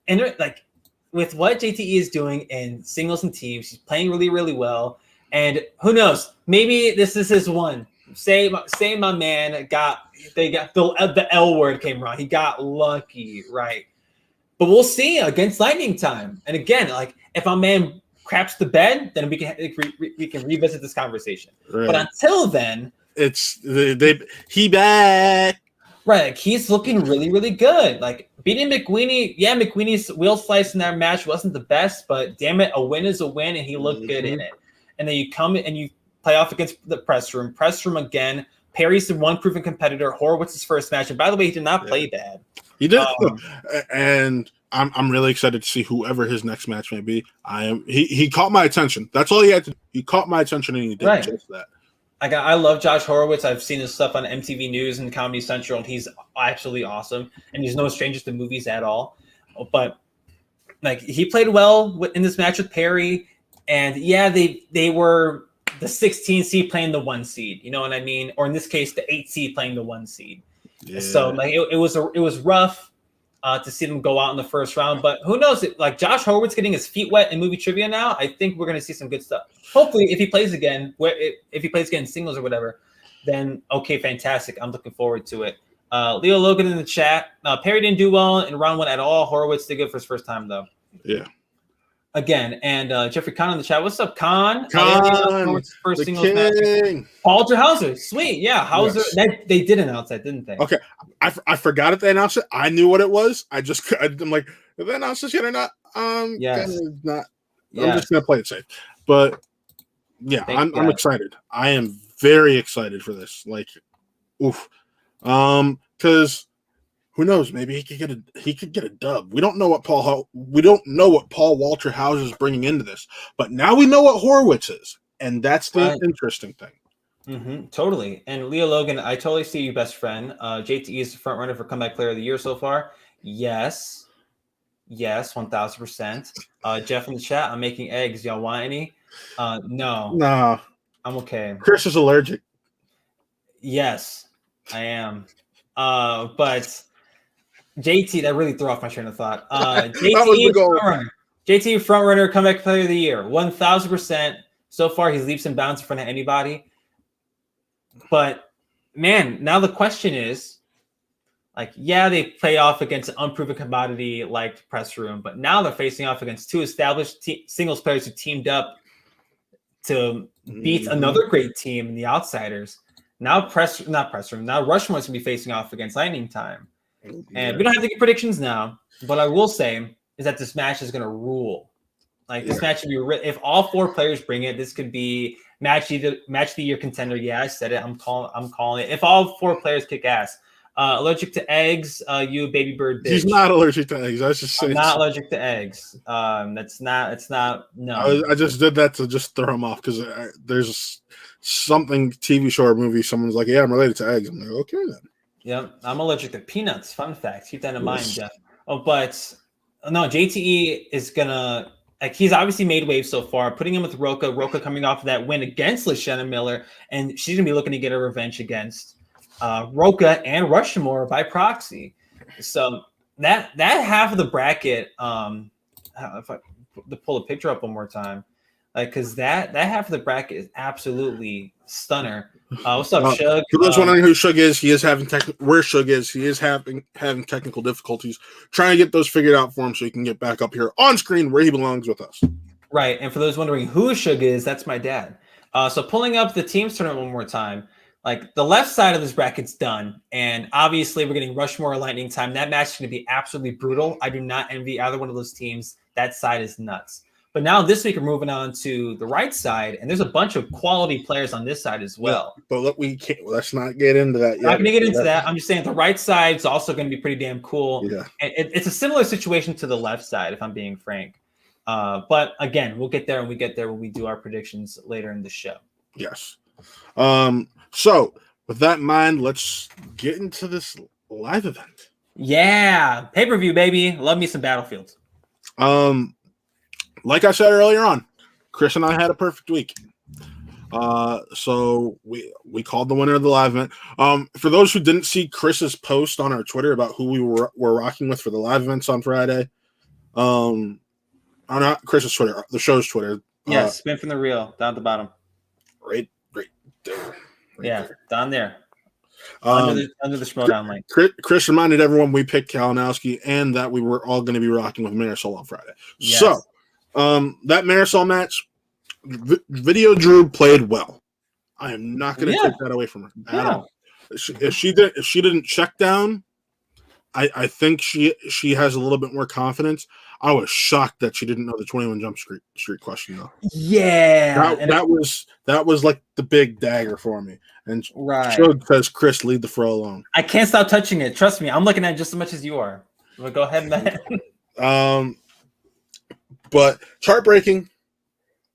like with what JTE is doing in singles and teams, he's playing really, really well. And who knows? Maybe this is his one. Say my man got the L word came wrong. He got lucky, right? But we'll see against Lightning Time. And again, like if my man craps the bed, then we can revisit this conversation. Right. But until then. He back. Right, like he's looking really, really good. Like beating McWeeny, yeah, McWeeny's wheel slice in that match wasn't the best, but damn it, a win is a win, and he looked good in it. And then you come and you play off against the press room again. Perry's the one proven competitor. Horowitz's first match, and by the way, he did not play bad. He did, and I'm really excited to see whoever his next match may be. He caught my attention. That's all he had to do. He caught my attention, and he did just that. I love Josh Horowitz. I've seen his stuff on MTV News and Comedy Central, and he's absolutely awesome. And he's no stranger to movies at all. But like he played well in this match with Perry, and yeah, they were the 16 seed playing the 1 seed. You know what I mean? Or in this case, the 8 seed playing the 1 seed. Yeah. So like it was rough to see them go out in the first round. But who knows? Like Josh Horowitz getting his feet wet in movie trivia now, I think we're going to see some good stuff. Hopefully, if he plays again, if he plays again in singles or whatever, then okay, fantastic. I'm looking forward to it. Leo Logan in the chat. Perry didn't do well in round 1 at all. Horowitz did good for his first time, though. Yeah. Again, and Jeffrey Kahn in the chat. What's up, Kahn? First singles match. Paul Hauser. Sweet. Yeah, Hauser. Yes. They did announce that, didn't they? Okay. I forgot if they announced it. I knew what it was. I'm like, did they announce this yet or not? Yes. Not. I'm just going to play it safe. But, yeah, I'm excited. I am very excited for this. Like, oof. Because who knows? Maybe he could get a dub. We don't know what Paul Walter Hauser is bringing into this, but now we know what Horowitz is, and that's the interesting thing. Mm-hmm, totally. And Leo Logan, I totally see you, best friend. JTE is the front runner for comeback player of the year so far. Yes, 1000%. Jeff in the chat. I'm making eggs. Y'all want any? No. I'm okay. Chris is allergic. Yes, I am. But JT, that really threw off my train of thought. JT front runner, comeback player of the year, 1000%. So far, he's leaps and bounds in front of anybody. But man, now the question is, like, yeah, they play off against an unproven commodity like Press Room, but now they're facing off against two established singles players who teamed up to beat another great team in the Outsiders. Now now Rushmore's gonna be facing off against Lightning Time. And we don't have to get predictions now. What I will say is that this match is gonna rule. Like this match, if all four players bring it, this could be match of the year contender. Yeah, I said it. I'm calling it. If all four players kick ass. Allergic to eggs, you baby bird bitch. He's not allergic to eggs. I was just saying. Not allergic to eggs. It's not. No. I just did that to just throw him off because there's something TV show or movie. Someone's like, "Yeah, I'm related to eggs." I'm like, "Okay then." Yep, I'm allergic to peanuts. Fun fact. Keep that in mind, Jeff. Oh, but no, JTE is gonna. Like he's obviously made waves so far. Putting him with Roka. Roka coming off of that win against Lashana Miller, and she's gonna be looking to get her revenge against Roka and Rushmore by proxy. So that half of the bracket, if I pull a picture up one more time, like because that half of the bracket is absolutely stunner. What's up, Suge? For those wondering who Suge is, he is having where Suge is. He is having technical difficulties. Trying to get those figured out for him so he can get back up here on screen where he belongs with us. Right, and for those wondering who Suge is, that's my dad. So pulling up the teams tournament one more time. Like the left side of this bracket's done, and obviously we're getting Rushmore Lightning Time. That match is going to be absolutely brutal. I do not envy either one of those teams. That side is nuts. But now this week we're moving on to the right side, and there's a bunch of quality players on this side as well. But look, let's not get into that yet. Not going to get into that. I'm just saying the right side is also going to be pretty damn cool. Yeah. And it's a similar situation to the left side, if I'm being frank. But again, we'll get there when we get there when we do our predictions later in the show. Yes. So with that in mind, let's get into this live event. Yeah, pay-per-view, baby. Love me some Battlefield. Like I said earlier on, Chris and I had a perfect week. So we called the winner of the live event. For those who didn't see Chris's post on our Twitter about who we were rocking with for the live events on Friday, not Chris's Twitter, the show's Twitter. Yes, spin from the reel down at the bottom. Right there. There. Down there. Under the Schmoedown link. Chris reminded everyone we picked Kalinowski and that we were all going to be rocking with Marisol on Friday. Yes. So that Marisol match, Video Drew played well. I am not going to take that away from her at all. If she didn't check down, I think she has a little bit more confidence. I was shocked that she didn't know the 21 Jump Street question though. Yeah, that was like the big dagger for me. And right, says Chris, leave the fro alone. I can't stop touching it. Trust me, I'm looking at it just as much as you are. Well, go ahead, man. But chart breaking.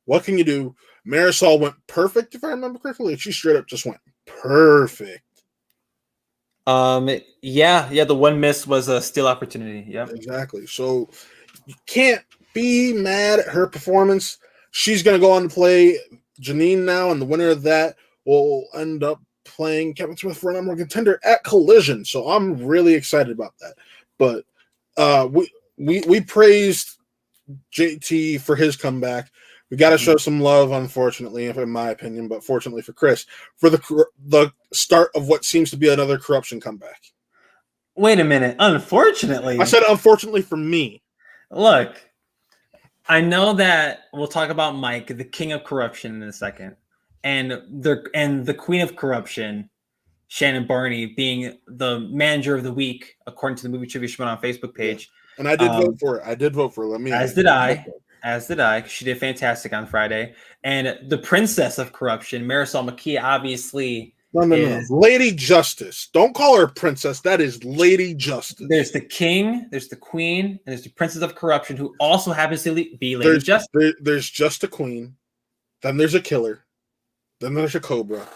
What can you do? Marisol went perfect, if I remember correctly. She straight up just went perfect. Yeah, the one miss was a steal opportunity. Yeah, exactly. So you can't be mad at her performance. She's going to go on to play Janine now, and the winner of that will end up playing Kevin Smith for a number one contender at Collision. So I'm really excited about that. But we praised JT for his comeback. We got to show some love, unfortunately, in my opinion, but fortunately for Chris, for the start of what seems to be another corruption comeback. Wait a minute. Unfortunately. I said unfortunately for me. Look, I know that we'll talk about Mike, the king of corruption, in a second, and the queen of corruption, Shannon Barney, being the manager of the week, according to the Movie Trivia Schmoedown Facebook page. And I did vote for it. I did vote for it. As did I. She did fantastic on Friday. And the princess of corruption, Marisol McKee, obviously. No. Lady Justice. Don't call her princess. That is Lady Justice. There's the king, there's the queen, and there's the princess of corruption, who also happens to be Lady Justice. There's just a queen. Then there's a killer. Then there's a cobra.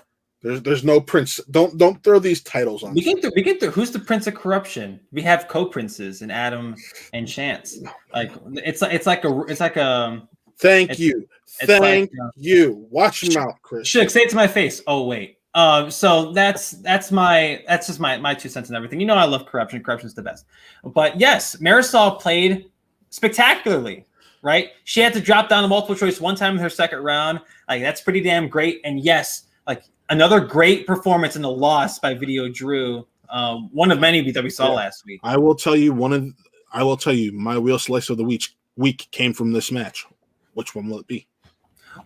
There's no prince. Don't throw these titles on. We get there. Who's the prince of corruption? We have co-princes in Adam and Chance. Like it's like a. Thank you. Watch your mouth, Chris. Shook, say it to my face. Oh wait. So that's just my 2 cents and everything. You know I love corruption. Corruption's the best. But yes, Marisol played spectacularly. right? She had to drop down a multiple choice one time in her second round. Like, that's pretty damn great. And yes, like another great performance in the loss by Video Drew. One of many that we saw last week. I will tell you my wheel slice of the week came from this match. Which one will it be?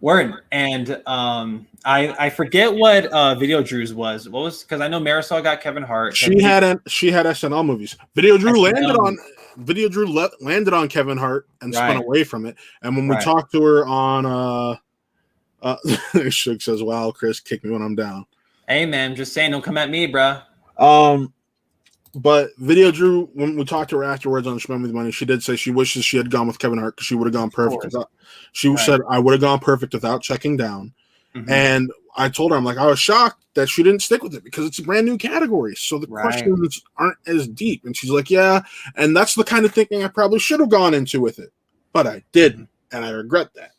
Word. And I forget what Video Drew's was. What was, because I know Marisol got Kevin Hart. She had SNL movies. Video Drew landed on Kevin Hart and spun away from it. And when we talked to her on Suge says, "Wow, Chris, kick me when I'm down." Hey man, just saying, don't come at me, bro. But Video Drew, when we talked to her afterwards on Schmoedown with Money, she did say she wishes she had gone with Kevin Hart because she would have gone perfect. She said, "I would have gone perfect without checking down." Mm-hmm. And I told her, I'm like, I was shocked that she didn't stick with it because it's a brand new category. So the questions aren't as deep. And she's like, yeah. And that's the kind of thinking I probably should have gone into with it. But I didn't. And I regret that.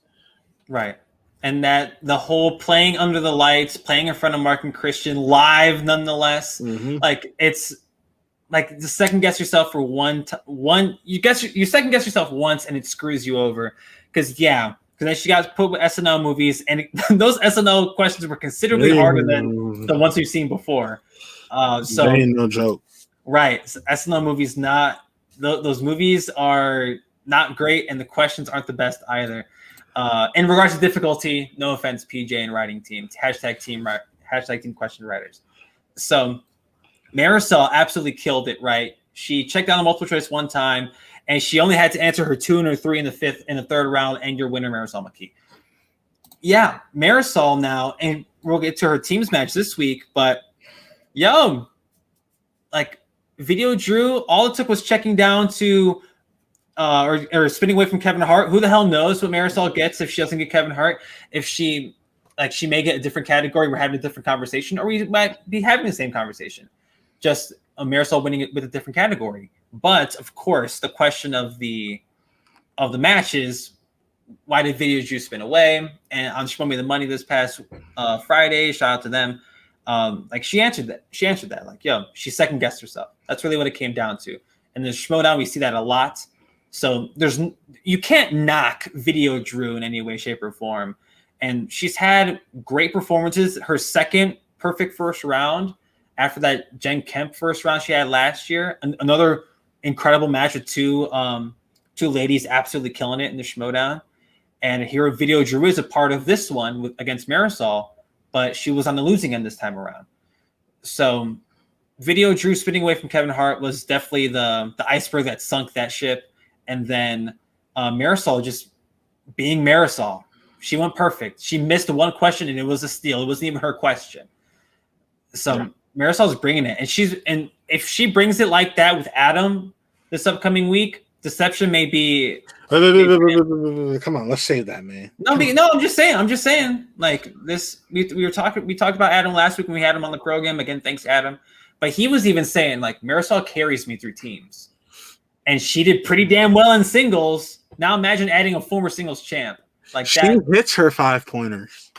Right. And that the whole playing under the lights, playing in front of Mark and Christian live, nonetheless, like it's like to second guess yourself for you second guess yourself once and it screws you over. Because then she got put with SNL movies, and those SNL questions were considerably harder than the ones we've seen before. So they ain't no joke, right? So SNL movies those movies are not great, and the questions aren't the best either. In regards to difficulty, no offense, PJ and writing team, #team question writers. So Marisol absolutely killed it. Right, she checked down a multiple choice one time. And she only had to answer her 2 and her 3 in the third round, and your winner, Marisol McKee. Yeah, Marisol now, and we'll get to her teams match this week, but like Video Drew, all it took was checking down to or spinning away from Kevin Hart. Who the hell knows what Marisol gets if she doesn't get Kevin Hart? If she may get a different category, we're having a different conversation, or we might be having the same conversation. Just Marisol winning it with a different category. But of course, the question of the match is, why did Video Drew spin away? And on Show Me the Money this past Friday, shout out to them. Like she answered that. Like, she second guessed herself. That's really what it came down to. And in Schmoedown, we see that a lot. So you can't knock Video Drew in any way, shape, or form. And she's had great performances. Her second perfect first round after that Jen Kemp first round she had last year. Another incredible match with two ladies absolutely killing it in the Schmoedown. And here Video Drew is a part of this one against Marisol, but she was on the losing end this time around. So Video Drew spinning away from Kevin Hart was definitely the iceberg that sunk that ship. And then Marisol just being Marisol. She went perfect. She missed one question and it was a steal. It wasn't even her question. So Marisol's bringing it. And if she brings it like that with Adam this upcoming week, Deception may be. Come on, let's save that, man. No, I'm just saying. Like this, we talked about Adam last week when we had him on the program. Again, thanks, Adam. But he was even saying like Marisol carries me through teams, and she did pretty damn well in singles. Now imagine adding a former singles champ like she that. She hits her 5-pointers.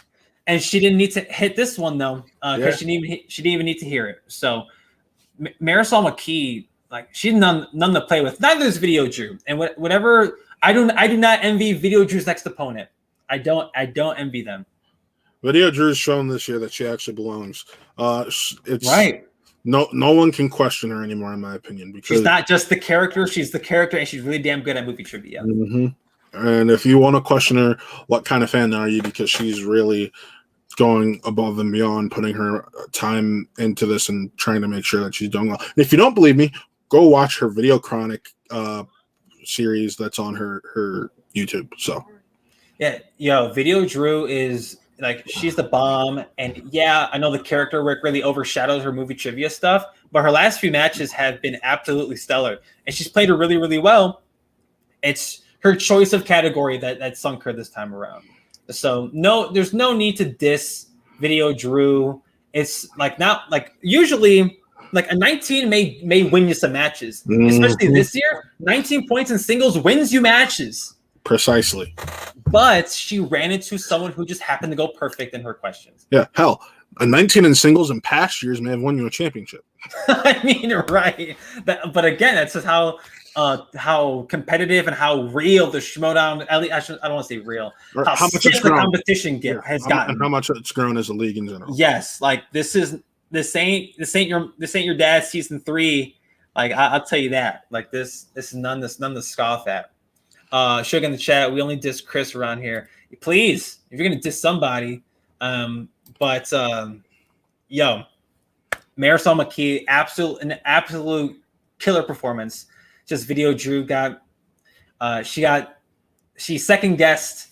And she didn't need to hit this one though, because she didn't even need to hear it. So Marisol McKee, like she's none to play with. Neither is Video Drew. And whatever, I do not envy Video Drew's next opponent. I don't envy them. Video Drew's shown this year that she actually belongs. It's right. No one can question her anymore, in my opinion. Because she's not just the character; she's the character, and she's really damn good at movie trivia. Mm-hmm. And if you want to question her, what kind of fan are you? Because she's really going above and beyond, putting her time into this and trying to make sure that she's doing well. And if you don't believe me, go watch her Video Chronic series that's on her YouTube. So, Video Drew is like she's the bomb, and I know the character work really overshadows her movie trivia stuff, but her last few matches have been absolutely stellar, and she's played her really, really well. It's her choice of category that sunk her this time around. So there's no need to diss Video Drew. It's like not like usually like a 19 may win you some matches, especially this year. 19 points in singles wins you matches. Precisely. But she ran into someone who just happened to go perfect in her questions. Yeah, hell, a 19 in singles in past years may have won you a championship. I mean, right. But again, that's just how how competitive and how real the Schmoedown, at least I don't want to say real, Or how much stiff the competition has gotten, and how much it's grown as a league in general. Yes, like this ain't your dad's season 3. Like I'll tell you that. Like this is none to scoff at. Suge in the chat, we only diss Chris around here. Please, if you're gonna diss somebody, yo, Marisol McKee, an absolute killer performance. Just video Drew got, she second guessed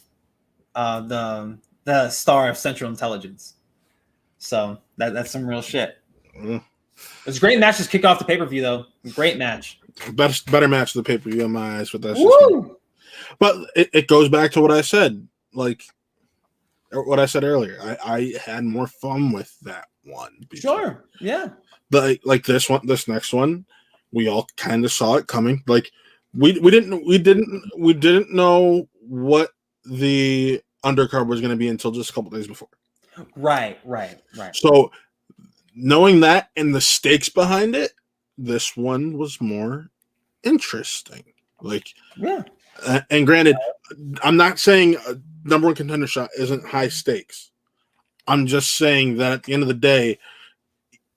the star of Central Intelligence. So that's some real shit. It was a great match. Just kick off the pay-per-view though. Great match. Better match of the pay-per-view in my eyes, but that's Woo! But it goes back to what I said, like what I said earlier. I had more fun with that one. Sure. Yeah. Like this next one, we all kind of saw it coming. Like we didn't know what the undercard was going to be until just a couple days before. Right. So knowing that and the stakes behind it, this one was more interesting. Like, yeah. And granted, I'm not saying a number one contender shot isn't high stakes. I'm just saying that at the end of the day,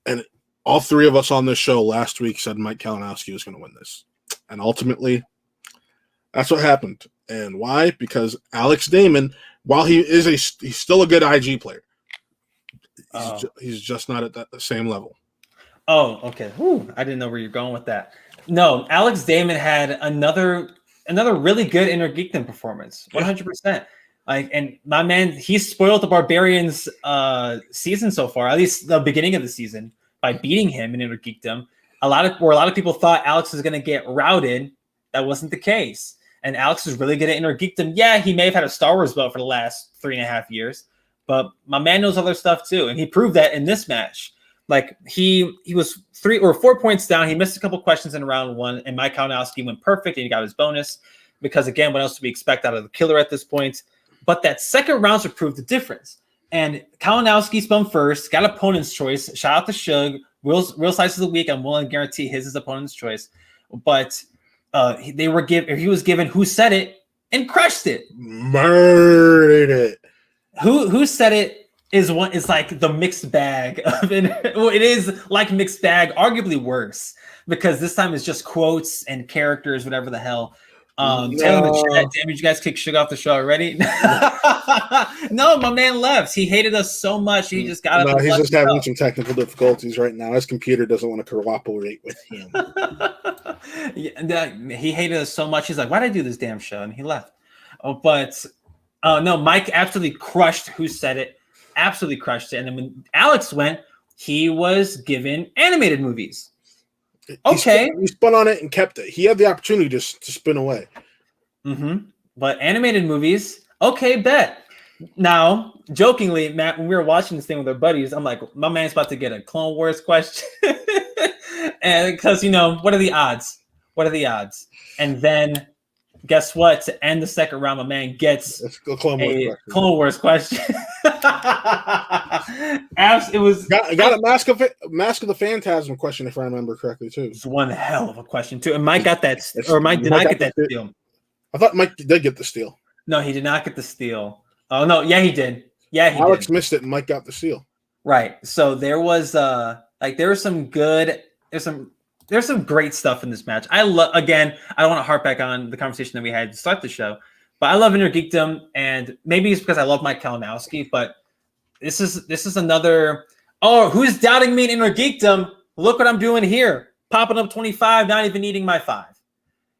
and all three of us on this show last week said Mike Kalinowski was going to win this. And ultimately, that's what happened. And why? Because Alex Damon, while he's still a good IG player, he's just not at that same level. Oh, okay. Whew, I didn't know where you're going with that. No, Alex Damon had another really good Inner Geekdom performance. 100%. Like, and my man, he's spoiled the Barbarians season so far, at least the beginning of the season, by beating him in Inner Geekdom. A lot of people thought Alex was going to get routed. That wasn't the case. And Alex is really good at Inner Geekdom. Yeah, he may have had a Star Wars belt for the last 3.5 years, but my man knows other stuff too. And he proved that in this match. Like he was 3 or 4 points down. He missed a couple questions in round 1, and Mike Kalinowski went perfect, and he got his bonus. Because again, what else do we expect out of the killer at this point? But that second round should prove the difference. And Kalinowski spun first, got opponent's choice. Shout out to Suge. Real slices of the week. I'm willing to guarantee his opponent's choice. But he was given Who Said It and crushed it. Murdered it. Who Said It is like the mixed bag of it. Well, it is like mixed bag, arguably worse, because this time it's just quotes and characters, whatever the hell. Tell in the chat, damn, did you guys kick Suge off the show already? No, my man left. He hated us so much. He just got up. He's just having some technical difficulties right now. His computer doesn't want to cooperate with him. He hated us so much. He's like, why did I do this damn show? And he left. No, Mike absolutely crushed Who Said It. Absolutely crushed it. And then when Alex went, he was given animated movies. Okay. He spun on it and kept it. He had the opportunity to spin away. Mm-hmm. But animated movies, okay, bet. Now, jokingly, Matt, when we were watching this thing with our buddies, I'm like, my man's about to get a Clone Wars question. And because, what are the odds? And then guess what? To end the second round, my man gets a Clone Wars question. It was got a Mask of the Phantasm question, if I remember correctly, too. It's one hell of a question too. And Mike got that, or Mike did not get that steal. I thought Mike did get the steal. No, he did not get the steal. Oh no, yeah, he did. Yeah, Alex missed it, and Mike got the steal. Right. So there was there's some great stuff in this match. I don't want to harp back on the conversation that we had to start the show, but I love Inner Geekdom, and maybe it's because I love Mike Kalinowski, but this is another, who's doubting me in Inner Geekdom? Look what I'm doing here. Popping up 25, not even needing my 5.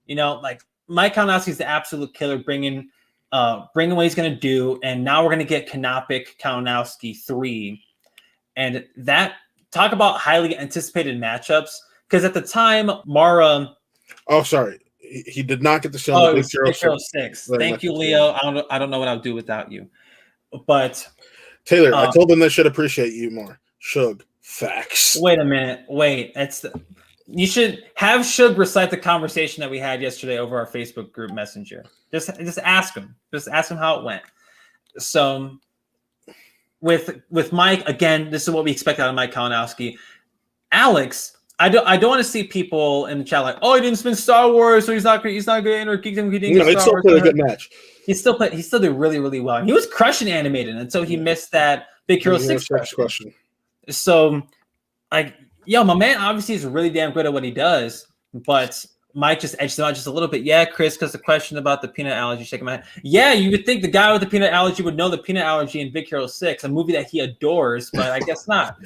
Like Mike Kalinowski is the absolute killer, bringing what he's going to do. And now we're going to get Canopic Kalinowski 3. And that, talk about highly anticipated matchups. Because at the time, Mara. Oh, sorry. He did not get the show. Oh, it was 6. Thank you, Leo. I don't know what I would do without you. But Taylor, I told them they should appreciate you more. Suge, facts. Wait a minute. You should have Suge recite the conversation that we had yesterday over our Facebook group messenger. Just ask him. Just ask him how it went. So with Mike, again, this is what we expect out of Mike Kalinowski. Alex, I don't want to see people in the chat like, oh, he didn't spin Star Wars, so he's not good in or Geekdom. He didn't it's still a good match. He still did really, really well. And he was crushing animated until he missed that Big Hero 6 question. So, like, my man obviously is really damn good at what he does, but Mike just edged him out just a little bit. Yeah, Chris, because the question about the peanut allergy, shaking my head. Yeah, you would think the guy with the peanut allergy would know the peanut allergy in Big Hero 6, a movie that he adores, but I guess not.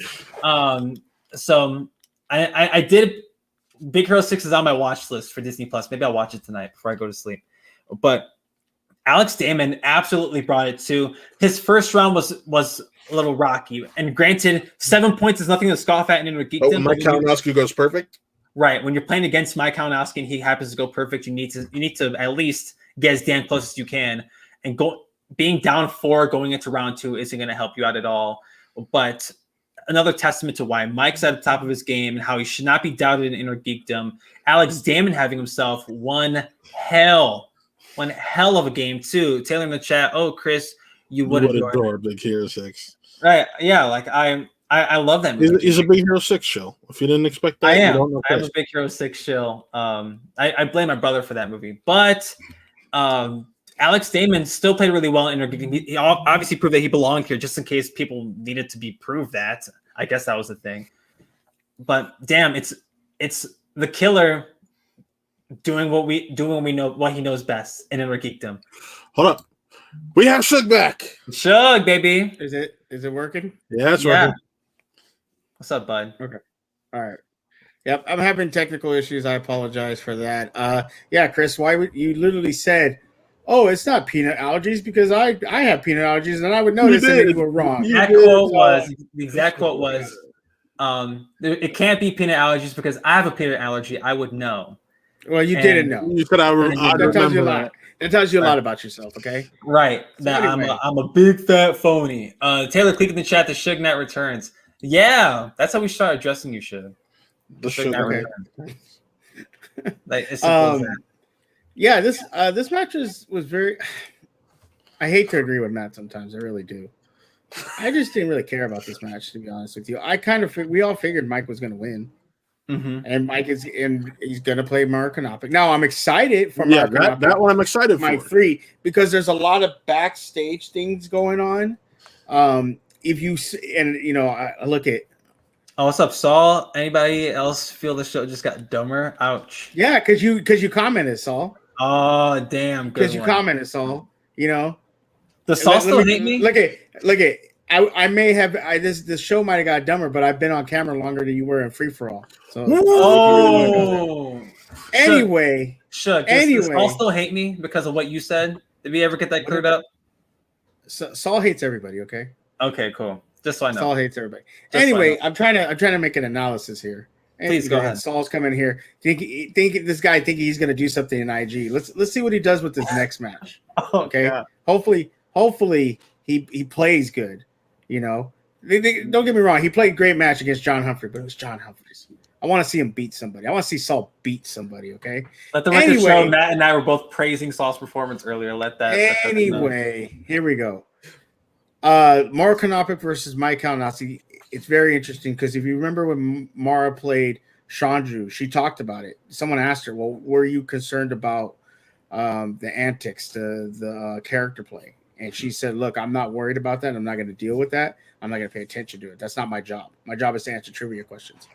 So I did. Big Hero 6 is on my watch list for Disney Plus. Maybe I'll watch it tonight before I go to sleep. But Alex Damon absolutely brought it too. His first round was a little rocky. And granted, 7 points is nothing to scoff at in Geekdom. Mike Kalinowski goes perfect. Right. When you're playing against Mike Kalinowski and he happens to go perfect, you need to at least get as damn close as you can. And being down 4 going into round 2 isn't going to help you out at all. But another testament to why Mike's at the top of his game and how he should not be doubted in Inner Geekdom. Alex Damon having himself one hell of a game too. Taylor in the chat, oh Chris, you would adore Big Hero 6. Right. Yeah, like I love that movie. He's a Big Hero 6 show. If you didn't expect that, I'm a Big Hero 6 shill. I blame my brother for that movie. But Alex Damon still played really well in Inner Geekdom. He obviously proved that he belonged here just in case people needed to be proved that. I guess that was the thing. But damn, it's the killer doing what we know, what he knows best in Inner Geekdom. Hold up. We have Suge back. Suge, baby. Is it working? Yeah, it's working. What's up, bud? Okay. All right. Yep, I'm having technical issues. I apologize for that. Yeah, Chris, why would you literally said, oh, it's not peanut allergies because I have peanut allergies and I would notice that you were wrong. The exact quote was, it can't be peanut allergies because I have a peanut allergy. I would know. Well, you didn't know. You said that tells you a lot. It tells you a lot about yourself, okay? Right. So anyway. I'm a big fat phony. Taylor, click in the chat. The Suge Knight returns. Yeah, that's how we start addressing you, Suge. The Suge Knight returns. Like it's simple as that. Yeah, this match was very. I hate to agree with Matt sometimes. I really do. I just didn't really care about this match, to be honest with you. We all figured Mike was going to win. Mm-hmm. And he's gonna play Mark Konopik. Now I'm excited for Mark Konopik. That one I'm excited for. Mike 3 because there's a lot of backstage things going on. If you I look at. Oh, what's up, Saul? Anybody else feel the show just got dumber? Ouch. Yeah, because you commented, Saul. Oh damn! Because you commented, Saul. You know. Does Saul still hate me? Look at. I may have this show might have got dumber, but I've been on camera longer than you were in free for all. So anyway, does Saul still hate me because of what you said? Did we ever get that cleared up? Saul hates everybody. Okay, cool. Just so I know, Saul hates everybody. Anyway, I'm trying to make an analysis here. Please go ahead. Saul's coming here. Think this guy think he's gonna do something in IG. Let's see what he does with this next match. Okay, God. Hopefully he plays good. You know, don't get me wrong. He played a great match against John Humphrey, but it was John Humphreys. I want to see him beat somebody. I want to see Saul beat somebody. Okay. Let the record show Matt and I were both praising Saul's performance earlier. Here we go. Mark Konopik versus Mike Kalinowski. It's very interesting because if you remember when Mara played Chandru, she talked about it. Someone asked her, "Well, were you concerned about the antics, the character play?" And she said, look, I'm not worried about that. I'm not going to deal with that. I'm not going to pay attention to it. That's not my job. My job is to answer trivia questions.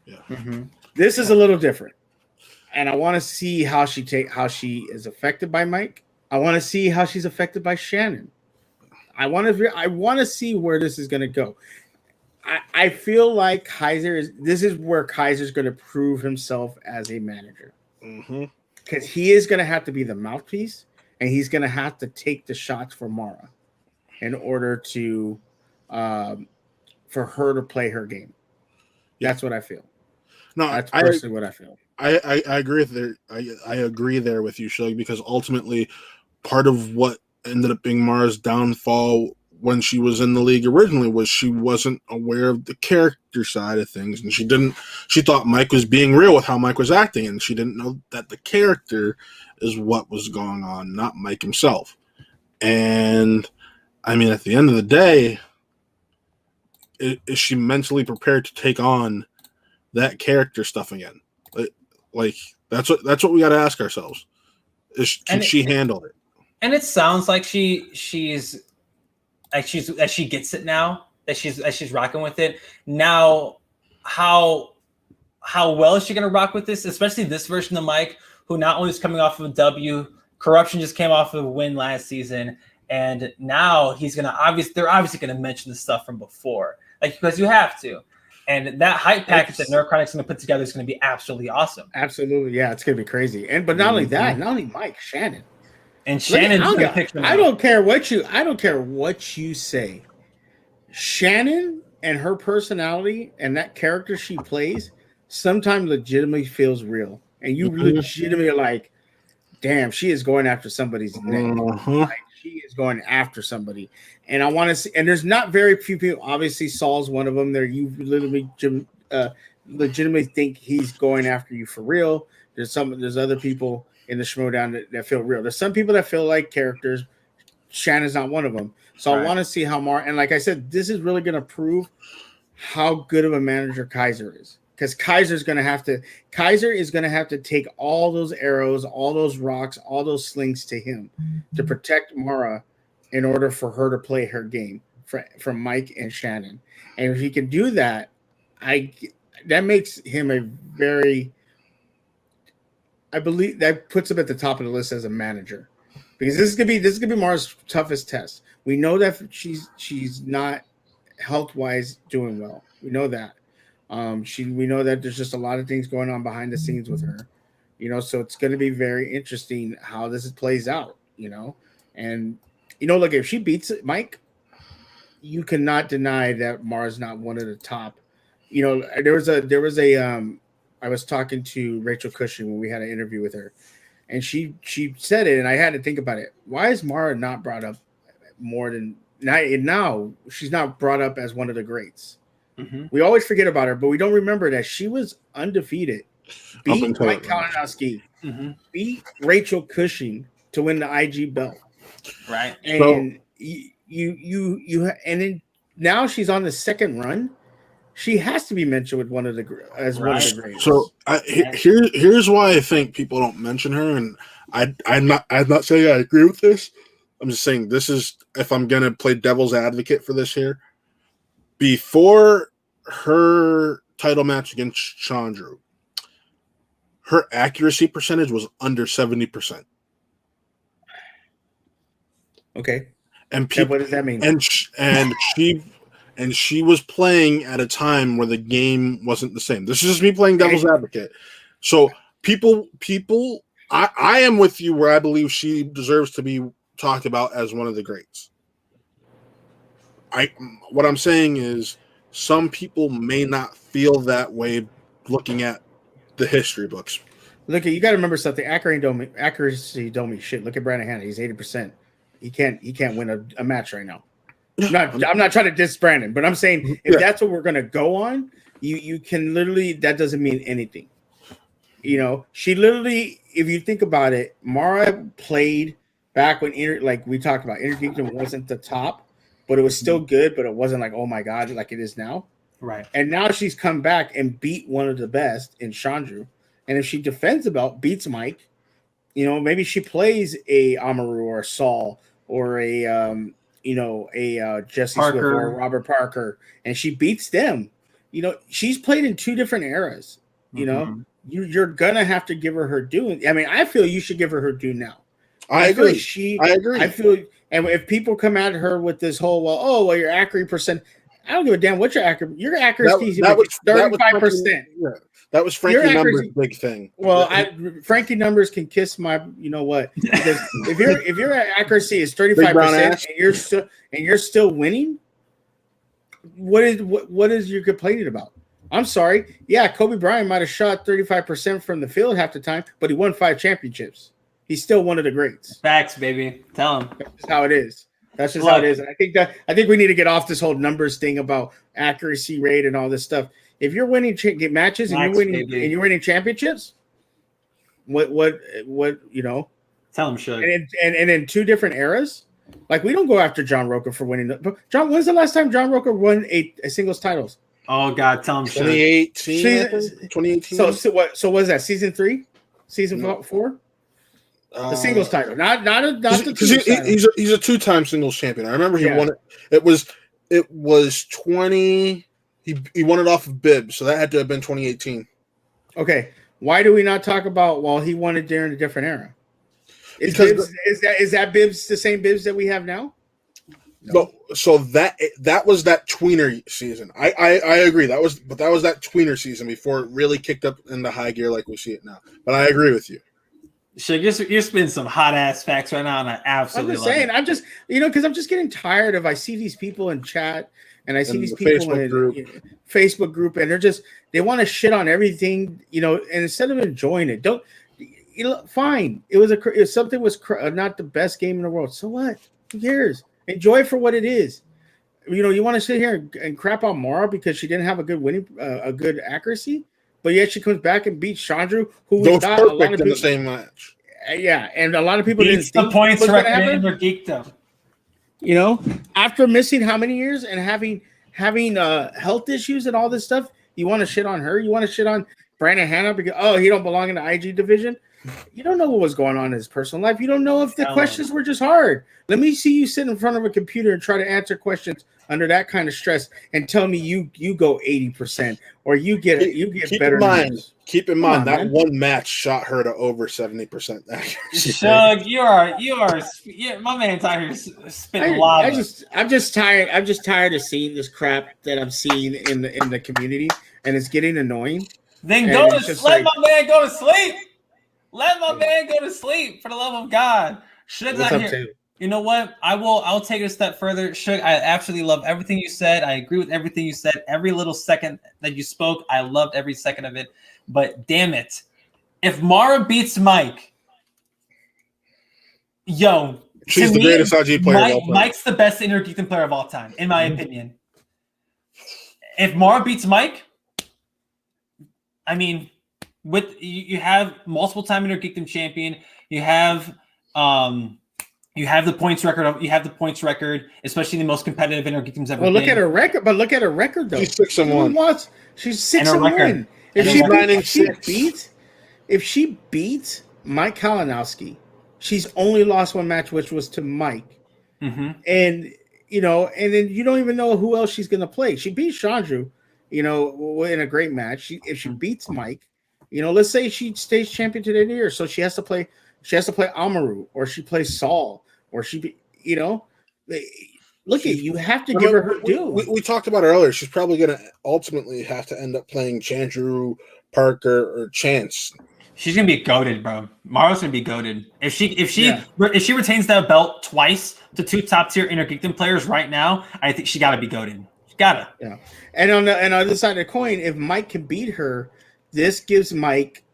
Yeah. Mm-hmm. This is a little different. And I want to see how she is affected by Mike. I want to see how she's affected by Shannon. I want to see where this is going to go. I feel like this is where Kaiser's going to prove himself as a manager. Mm-hmm. Because he is going to have to be the mouthpiece. And he's going to have to take the shots for Mara in order to, for her to play her game. That's what I feel. No, that's personally what I feel. I agree with there. I agree there with you, Shug, because ultimately, part of what ended up being Mara's downfall when she was in the league originally was she wasn't aware of the character side of things, and she thought Mike was being real with how Mike was acting, and she didn't know that the character is what was going on, not Mike himself. And I mean, at the end of the day, is she mentally prepared to take on that character stuff again? Like that's what we got to ask ourselves. Can she handle it? And it sounds like she gets it now, that she's rocking with it. Now, how well is she gonna rock with this, especially this version of Mike, who not only is coming off of a W, Korruption just came off of a win last season, and now they're obviously gonna mention the stuff from before, like, because you have to. And that hype package that Neurochronic's going to put together is going to be absolutely awesome. Absolutely, yeah, it's going to be crazy. But not only that, not only Mike, Shannon. And Shannon's going to pick them. I don't care what you say. Shannon and her personality and that character she plays sometimes legitimately feels real, and you legitimately are like, damn, she is going after somebody's neck. Like, she is going after somebody. And I want to see, and there's not very few people. Obviously, Saul's one of them. There, you legitimately think he's going after you for real. There's other people in the Schmoedown that feel real. There's some people that feel like characters. Shannon's not one of them. So I want to see how and like I said, this is really going to prove how good of a manager Kaiser is, because Kaiser is going to have to take all those arrows, all those rocks, all those slings to him to protect Mara, in order for her to play her game from Mike and Shannon. And if he can do that, that makes him I believe that puts him at the top of the list as a manager, because this is gonna be Mara's toughest test. We know that she's not health-wise doing well. We know that. We know that there's just a lot of things going on behind the scenes with her, so it's going to be very interesting how this plays out, and look, if she beats Mike, you cannot deny that Mara's not one of the top. There was a I was talking to Rachel Cushing when we had an interview with her, and she said it, and I had to think about it. Why is Mara not brought up more than now? She's not brought up as one of the greats. Mm-hmm. We always forget about her, but we don't remember that she was undefeated. Beat Mike Kalinowski, beat Rachel Cushing to win the IG belt. Right. And you and then now she's on the second run. She has to be mentioned with one of the greatest. So here's why I think people don't mention her, and I'm not saying I agree with this. I'm just saying this is, if I'm gonna play devil's advocate for this here. Before her title match against Chandru, her accuracy percentage was under 70%. Okay. And what does that mean? And she was playing at a time where the game wasn't the same. This is just me playing devil's advocate. So people, I am with you where I believe she deserves to be talked about as one of the greats. What I'm saying is some people may not feel that way looking at the history books. Look, you got to remember something. Accuracy don't mean shit. Look at Brandon Hanna. He's 80%. He can't win a match right now. I'm not trying to diss Brandon, but I'm saying if that's what we're going to go on, you can literally, that doesn't mean anything. She literally, if you think about it, Mara played back when, like we talked about, Intergeekdom wasn't the top, but it was still good, but it wasn't like, oh my God, like it is now. Right. And now she's come back and beat one of the best in Chandru. And if she defends the belt, beats Mike, maybe she plays a Amaru or a Saul or a Jesse Swift or a Robert Parker, and she beats them. She's played in two different eras. You're gonna have to give her due. I mean, I feel you should give her due now. I agree. I agree. I feel, and if people come at her with this whole, your accuracy percent, I don't give a damn what your accuracy. Your accuracy is 35%. That was Frankie Numbers' big thing. Well, Frankie Numbers can kiss my, what? Because if your accuracy is 35% and you're still winning, what is you complaining about? I'm sorry. Yeah, Kobe Bryant might have shot 35% from the field half the time, but he won 5 championships. He's still one of the greats. Facts, baby. Tell him. That's just how it is. That's just how it is. And I think we need to get off this whole numbers thing about accuracy rate and all this stuff. If you're winning matches and you're winning championships, what Tell him, Suge. And in two different eras, like we don't go after John Roker for winning. John, when's the last time John Roker won a singles titles? Oh God, tell him 2018. 2018. So what? So was that season 3, season 4? The singles title, not the title. He's a 2-time singles champion. I remember he won it. It was 20. He won it off of Bibbs, so that had to have been 2018. Okay, why do we not talk about? Well, he won it during a different era. Is that Bibbs the same Bibbs that we have now? No. So that was that tweener season. I agree. That was that tweener season before it really kicked up into high gear like we see it now. But I agree with you. Sure, you're spitting some hot ass facts right now, and I absolutely. I'm just saying. I'm just because I'm just getting tired of. I see these people in chat, and I see these people in Facebook group, and they want to shit on everything, and instead of enjoying it, fine. If something was not the best game in the world, so what? Who cares? Enjoy it for what it is. You want to sit here and crap on Mara because she didn't have a good accuracy. But yet she comes back and beats Chandru, who we thought a lot of people in the same match. Yeah, and a lot of people didn't think the points record in their geekdom. After missing how many years and having health issues and all this stuff, you want to shit on her? You want to shit on Brandon Hanna because he don't belong in the IG division? You don't know what was going on in his personal life. You don't know if the questions were just hard. Let me see you sit in front of a computer and try to answer questions under that kind of stress and tell me you go 80% or you get better. Keep in mind that one match shot her to over 70%. Shug, you are my man's out here spitting lava. I'm just tired. I'm just tired of seeing this crap that I'm seeing in the community, and it's getting annoying. Then let my man go to sleep. Let my man go to sleep, for the love of God. Shug's out here. Too? You know what? I'll take it a step further. Shug, I absolutely love everything you said. I agree with everything you said. Every little second that you spoke, I loved every second of it. But damn it, if Mara beats Mike, she's the greatest IG player of all time. Mike's the best Intergeekdom player of all time, in my opinion. If Mara beats Mike, I mean, you have multiple time Intergeekdom champion, you have the points record. You have the points record, especially the most competitive Intergeekdom's ever been. Look at her record. But look at her record, though. She's 6-1. She's 6-1. If she beats Mike Kalinowski, she's only lost one match, which was to Mike. Mm-hmm. And then you don't even know who else she's gonna play. She beat Chandru, in a great match. If she beats Mike, let's say she stays champion to the end of the year, so she has to play Amaru, or she plays Saul, or look at you have to give her due. We talked about it earlier. She's probably going to ultimately have to end up playing Chandru, Parker, or Chance. She's going to be goated, bro. Mara's going to be goated. If she retains that belt twice to 2 top tier Intergeekdom players right now, I think she got to be goated. She got to. Yeah. And on the other side of the coin, if Mike can beat her, this gives Mike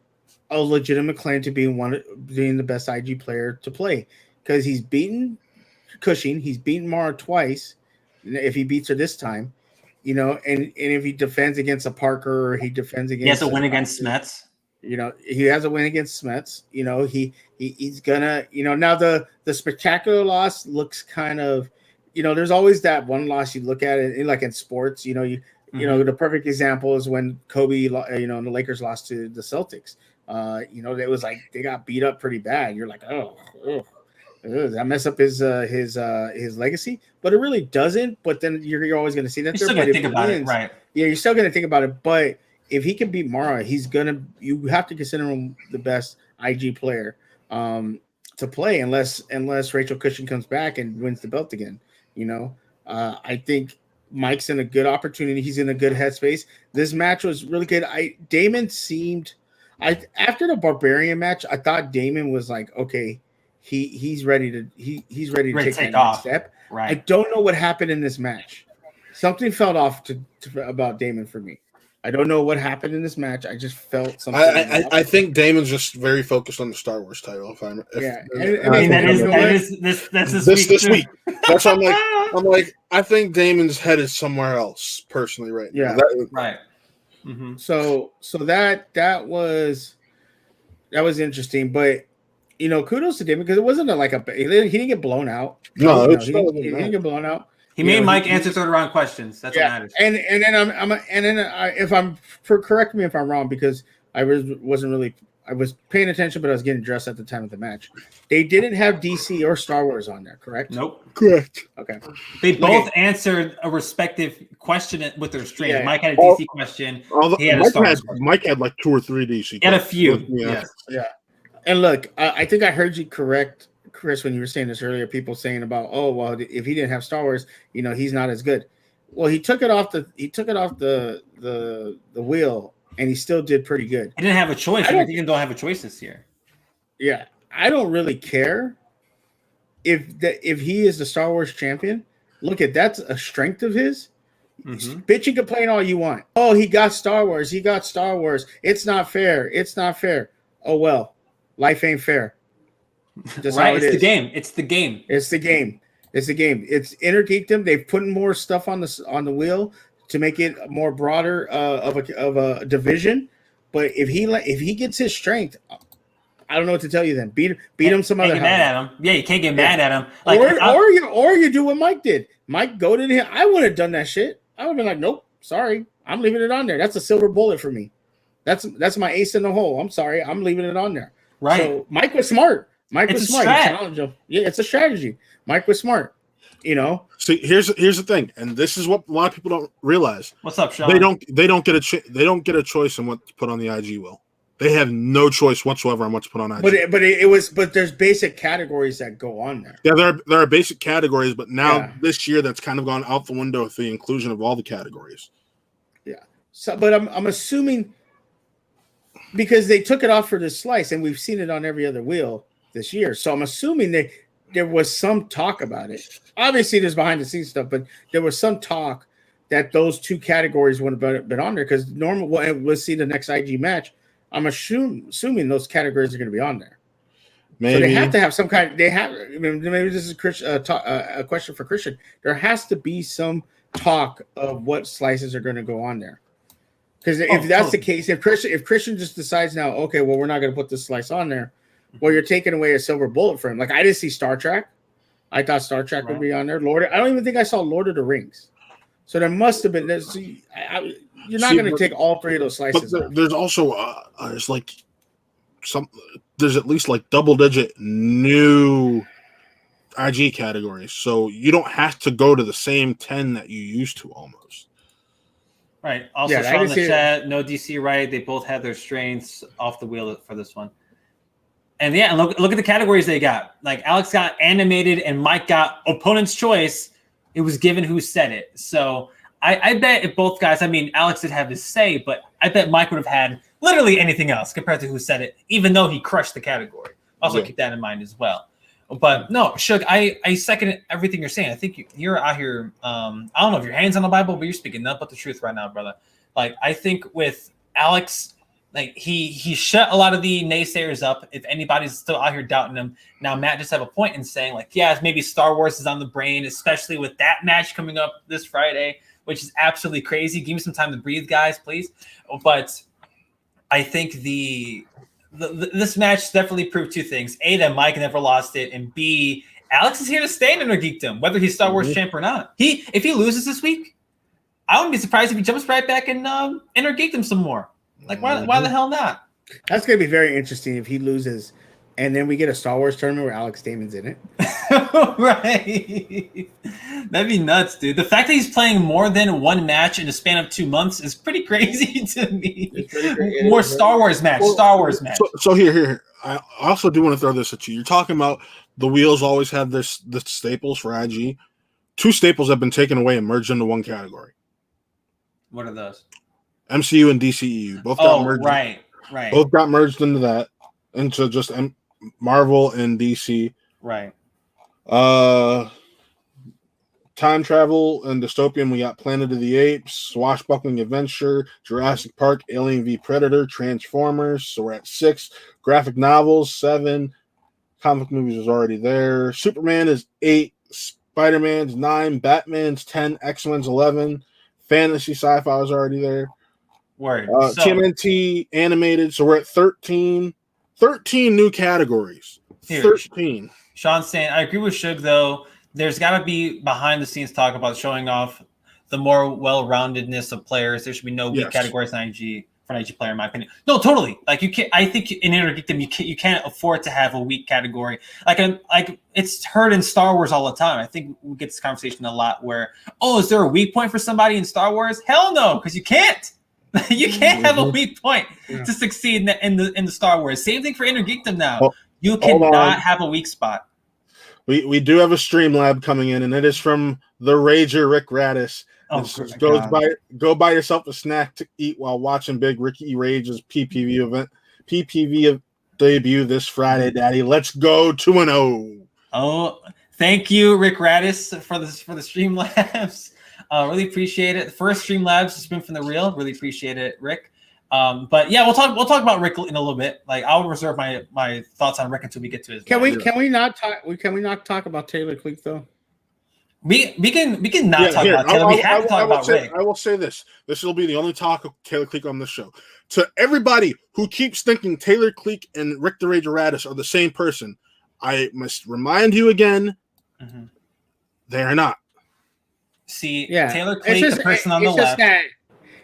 a legitimate claim to being the best IG player to play, because he's beaten Cushing, he's beaten Mara twice. If he beats her this time, and if he defends against a Parker, or he defends against, he has a win against Smets. He has a win against Smets. He's gonna. Now the spectacular loss looks kind of. There's always that one loss you look at it like in sports. The perfect example is when Kobe, and the Lakers lost to the Celtics. It was like they got beat up pretty bad. You're like, does that mess up his legacy? But it really doesn't. But then you're always going to see that. You're still going to think about it, right? Yeah, you're still going to think about it. But if he can beat Mara, you have to consider him the best IG player to play, unless Rachel Cushing comes back and wins the belt again. I think Mike's in a good opportunity. He's in a good headspace. This match was really good. Damon seemed. After the Barbarian match, I thought Damon was like, okay, he's ready to take that next step. Right. I don't know what happened in this match. Something felt off about Damon for me. I don't know what happened in this match. I just felt something. I think Damon's just very focused on the Star Wars title. That's this week. That's why I'm like, I think Damon's head is somewhere else personally right now. Right. Mm-hmm. So that was interesting, but kudos to Damon, because it wasn't he didn't get blown out. No, he didn't get blown out. He made Mike answer third round questions. That's what matters. And then correct me if I'm wrong, because I was paying attention, but I was getting dressed at the time of the match. They didn't have DC or Star Wars on there, correct? Nope. Correct. Okay. They both answered a respective question with their strings. Yeah. Mike had a DC question. Mike had like 2 or 3 DC. He had a few. Yeah. And look, I think I heard you correct, Chris, when you were saying this earlier. People saying about, oh well, if he didn't have Star Wars, he's not as good. Well, he took it off the wheel, and he still did pretty good. He didn't have a choice. I think he don't have a choice this year. Yeah, I don't really care if he is the Star Wars champion. Look, that's a strength of his. Mm-hmm. Bitch, you complain all you want. Oh, he got Star Wars. It's not fair. Oh well, life ain't fair. Just right, it's the game. It's the game. It's Inner Geekdom. They've put more stuff on the wheel to make it more broader of a division. But if he gets his strength, I don't know what to tell you. Then beat him some other. Get mad at him. Yeah, you can't get mad at him. Or you do what Mike did. Mike goaded him. I would have done that shit. I would have been like, nope, sorry, I'm leaving it on there. That's a silver bullet for me. That's my ace in the hole. I'm sorry, I'm leaving it on there. Right. So Mike was smart. He challenged him. Yeah, it's a strategy. Mike was smart. See, here's the thing, and this is what a lot of people don't realize. What's up, Sean? They don't get a choice in what to put on the IG wheel. They have no choice whatsoever on what to put on IG. But there's basic categories that go on there. Yeah, there are basic categories, but now this year that's kind of gone out the window with the inclusion of all the categories. Yeah. So, but I'm assuming, because they took it off for this slice, and we've seen it on every other wheel this year. So I'm assuming there was some talk about it. Obviously, there's behind the scenes stuff, but there was some talk that those 2 categories would have been on there, because we'll see the next IG match. I'm assuming those categories are going to be on there. Maybe. So they have to have some kind. Maybe this is a question for Christian. There has to be some talk of what slices are going to go on there. Because if that's the case, if Christian just decides now, okay, well, we're not going to put this slice on there, well, you're taking away a silver bullet for him. Like, I didn't see Star Trek. I thought Star Trek would be on there. I don't even think I saw Lord of the Rings. So there must have been. You're not going to take all 3 of those slices. But there's also there's at least like double-digit new IG categories, so you don't have to go to the same 10 that you used to almost. Right. Also, Sean in the chat, no DC, right? They both have their strengths off the wheel for this one. And look at the categories they got. Like, Alex got animated and Mike got opponent's choice. It was given who said it. So I bet if both guys, Alex did have his say, but I bet Mike would have had literally anything else compared to who said it, even though he crushed the category. Also keep that in mind as well. But no, Suge, I second everything you're saying. I think you're out here. I don't know if your hand's on the Bible, but you're speaking nothing but the truth right now, brother. Like, I think with Alex, like he shut a lot of the naysayers up. If anybody's still out here doubting him, now Matt just have a point in saying, like, yeah, maybe Star Wars is on the brain, especially with that match coming up this Friday, which is absolutely crazy. Give me some time to breathe, guys, please. But I think this match definitely proved 2 things: A, that Mike never lost it, and B, Alex is here to stay in Inner Geekdom, whether he's Star Wars champ or not. If he loses this week, I wouldn't be surprised if he jumps right back in Inner Geekdom some more. Like, why the hell not? That's going to be very interesting if he loses, and then we get a Star Wars tournament where Alex Damon's in it. Right. That'd be nuts, dude. The fact that he's playing more than 1 match in a span of 2 months is pretty crazy to me. More Star Wars match. So here. I also do want to throw this at you. You're talking about the wheels always have the staples for IG. 2 staples have been taken away and merged into 1 category. What are those? MCU and DCEU both got merged. Right. Both got merged into just Marvel and DC. Right. Time travel and dystopian, we got Planet of the Apes, Swashbuckling Adventure, Jurassic Park, Alien v Predator, Transformers. So we're at 6. Graphic novels 7. Comic movies is already there. Superman is 8. Spider-Man's 9. Batman's 10. X-Men's 11. Fantasy sci-fi is already there. Word. TMNT animated. So we're at 13. 13 new categories. 13. Sean's saying, I agree with Suge, though. there's got to be behind the scenes talk about showing off the more well-roundedness of players. There should be no weak categories in IG for an IG player, in my opinion. No, totally. Like you can't. I think in Intergeekdom you can't afford to have a weak category. Like it's heard in Star Wars all the time. I think we get this conversation a lot where, is there a weak point for somebody in Star Wars? Hell no, because you can't. You can't have a weak point to succeed in the Star Wars. Same thing for Intergeekdom now. Well, you cannot have a weak spot. We do have a Streamlab coming in, and it is from the Rager Rick Radis. Go buy yourself a snack to eat while watching Big Ricky Rage's PPV debut this Friday, Daddy. Let's go 2-0. Oh, thank you, Rick Radis, for the Streamlabs. Really appreciate it. The first Streamlabs has been from the real. Really appreciate it, Rick. But yeah, we'll talk about Rick in a little bit. Like I'll reserve my thoughts on Rick until we get to his. Can we not talk about Taylor Cleek though? We can not talk about Taylor. We have to talk about Rick. I will say this. This will be the only talk of Taylor Cleek on this show. To everybody who keeps thinking Taylor Cleek and Rick the Rager Radis are the same person, I must remind you again, they are not. See, Taylor Cleek, the person on the left.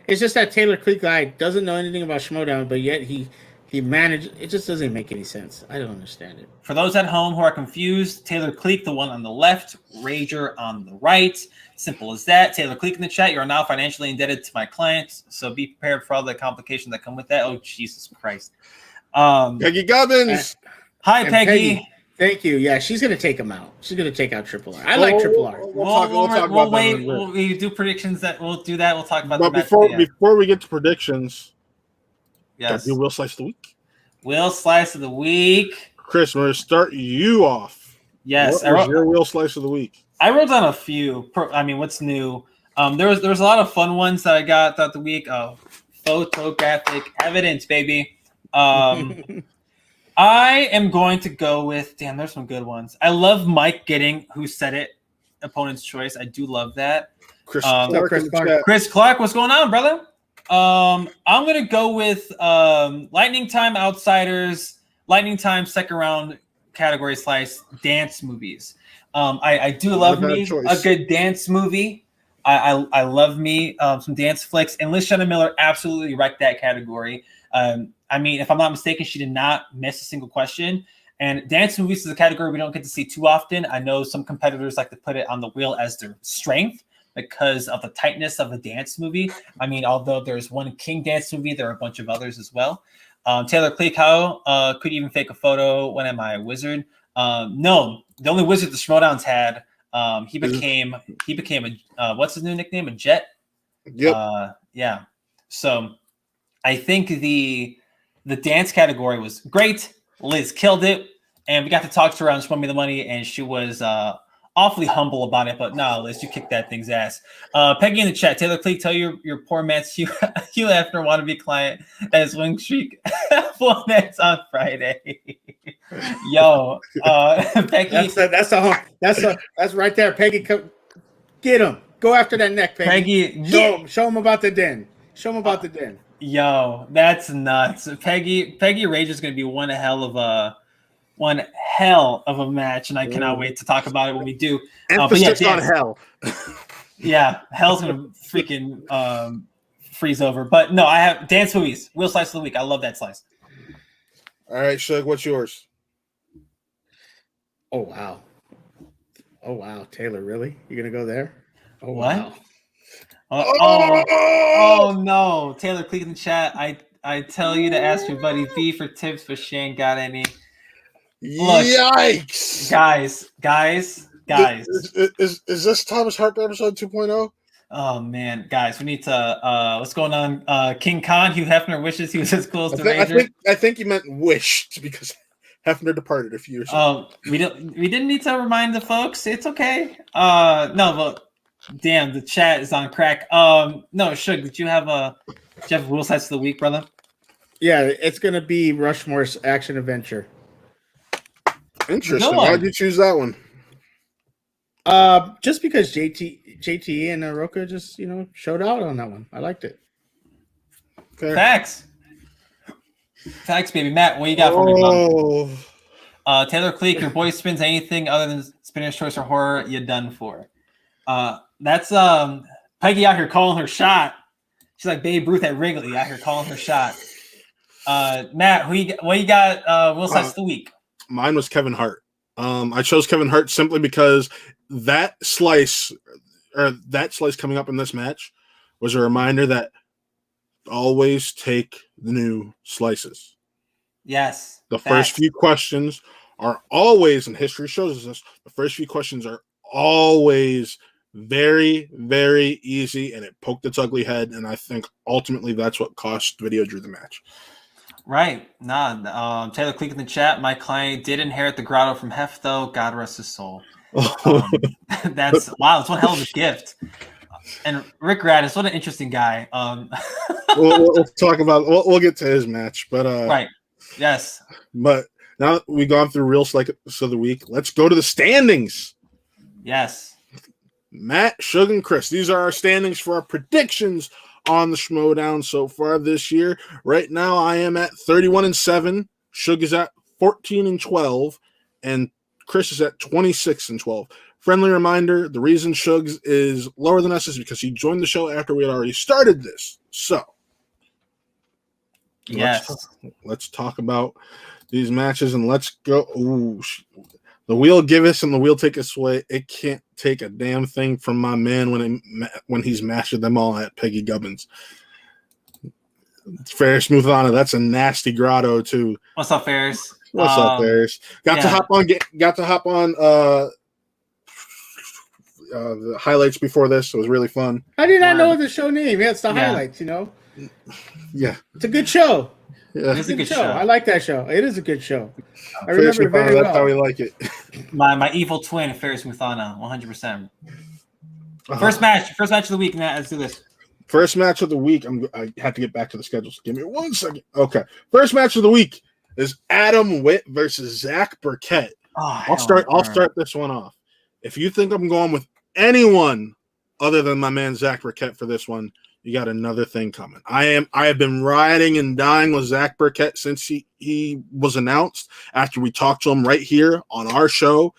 It's just that Taylor Cleek guy doesn't know anything about Schmoedown, but yet he managed. It just doesn't make any sense. I don't understand it. For those at home who are confused, Taylor Cleek, the one on the left, Rager on the right. Simple as that. Taylor Cleek in the chat. You are now financially indebted to my clients, so be prepared for all the complications that come with that. Oh, Jesus Christ. Peggy Gubbins. Hi, Peggy. Thank you. Yeah, she's going to take him out. She's going to take out Triple R. I like Triple R. We'll wait. We do predictions that we'll do that. We'll talk about that. But before we get to predictions, yes, do Will Slice of the Week. Will Slice of the Week. Chris, we're going to start you off. Yes. What was your Will Slice of the Week? I wrote down a few. I mean, what's new? There was a lot of fun ones that I got throughout the week. Photographic evidence, baby. I am going to go with, there's some good ones. I love Mike getting Who Said It, opponent's choice. I do love that. Chris Clark. Chris Clark, what's going on, brother? I'm going to go with Lightning Time Outsiders, Lightning Time second round category slice, dance movies. I do love me a good dance movie. I love me some dance flicks. And Liz Shannon Miller absolutely wrecked that category. I mean, if I'm not mistaken, she did not miss a single question. And dance movies is a category we don't get to see too often. I know some competitors like to put it on the wheel as their strength because of the tightness of a dance movie. I mean, although there's one King dance movie, there are a bunch of others as well. Taylor Cleek, how could even fake a photo? When am I a wizard? No, the only wizard the Schmoedowns had. He became a what's his new nickname? A Jet. Yep. Yeah. So I think the dance category was great. Liz killed it, and we got to talk to her on Show Me the Money, and she was awfully humble about it. But no, Liz, you kicked that thing's ass. Peggy in the chat, Taylor Cleek, tell your poor Matt's Hugh Hefner wannabe client that his wing streak full nets on Friday. Yo, Peggy, that's right there, Peggy. Get him. Go after that neck, Peggy. Show him about the den. Show him about the den. Yo, that's nuts. Peggy Rage is going to be one hell of a match, and I cannot wait to talk about it when we do. Emphasis on hell. Yeah, hell's going to freaking freeze over. But no, I have dance movies. Will Slice of the Week. I love that slice. All right, Suge, what's yours? Oh wow, Taylor, really? You're going to go there? Oh what? Wow. Oh no, Taylor Cleek in the chat. I tell you to ask your buddy B for tips, but she ain't got any. Look, yikes, guys. Is this Thomas Harper episode 2.0? Oh man, guys, we need to. What's going on? King Khan, Hugh Hefner wishes he was as cool as the Ranger. I think you meant wished because Hefner departed a few years ago. We didn't need to remind the folks. It's okay. No, but. Damn, the chat is on crack. No, Suge, did you have Will Slice of the Week, brother? Yeah, it's gonna be Rushmore's action adventure. Interesting. Why'd you choose that one? Just because JT and Roka just showed out on that one. I liked it. Fair. Facts, baby. Matt, what you got for me, bud? Taylor Cleek, your boy spins anything other than Spinner's Choice or Horror, you're done for. That's Peggy out here calling her shot. She's like Babe Ruth at Wrigley out here calling her shot. Matt, what you got? Will Slice of the week. Mine was Kevin Hart. I chose Kevin Hart simply because that slice coming up in this match was a reminder that always take the new slices. Yes. The first few questions are always, and history shows us this, the first few questions are always very, very easy, and it poked its ugly head, and I think ultimately that's what cost Video Drew the match. Right. Taylor Cleek in the chat, my client did inherit the grotto from Hefto, God rest his soul. That's wow, it's one hell of a gift. And Rick Radis, what an interesting guy. We'll talk about we'll get to his match, but right. Yes. But now that we've gone through real slice of the week, let's go to the standings. Yes. Matt, Suge, and Chris. These are our standings for our predictions on the Schmoedown so far this year. Right now, I am at 31-7. Suge is at 14-12, and Chris is at 26-12. Friendly reminder: the reason Suge is lower than us is because he joined the show after we had already started this. So, yes, let's talk about these matches and let's go. Ooh, the wheel give us and the wheel take us away. It can't take a damn thing from my man when he's mastered them all at Peggy Gubbins. Ferris Muthana, that's a nasty grotto too. What's up, Ferris? What's up, Ferris? Got to hop on the highlights before this. So it was really fun. I did not know the show name. Yeah, it's the highlights, you know. Yeah. It's a good show. Yeah. It's a good show. I like that show. It is a good show. I Ferris remember Muthana, very that's how we like it. My evil twin, Ferris Muthana, 100%. First match of the week, Matt. Let's do this. First match of the week. I have to get back to the schedule. So give me 1 second. Okay. First match of the week is Adam Witt versus Zach Burkett. I'll start this one off. If you think I'm going with anyone other than my man Zach Burkett for this one, you got another thing coming. I have been riding and dying with Zach Burkett since he was announced after we talked to him right here on our show.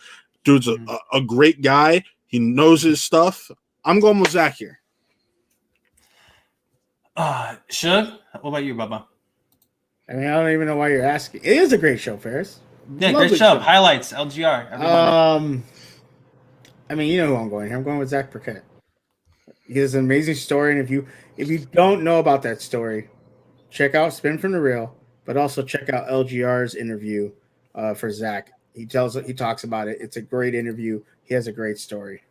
Dude's a great guy. He knows his stuff. I'm going with Zach here. Suge, what about you, Bubba? I mean, I don't even know why you're asking. It is a great show, Ferris. Yeah, great show. Highlights, LGR. I mean, you know who I'm going here. I'm going with Zach Burkett. He has an amazing story, and if you don't know about that story, check out Spin from the Real, but also check out LGR's interview for Zach. He talks about it. It's a great interview. He has a great story.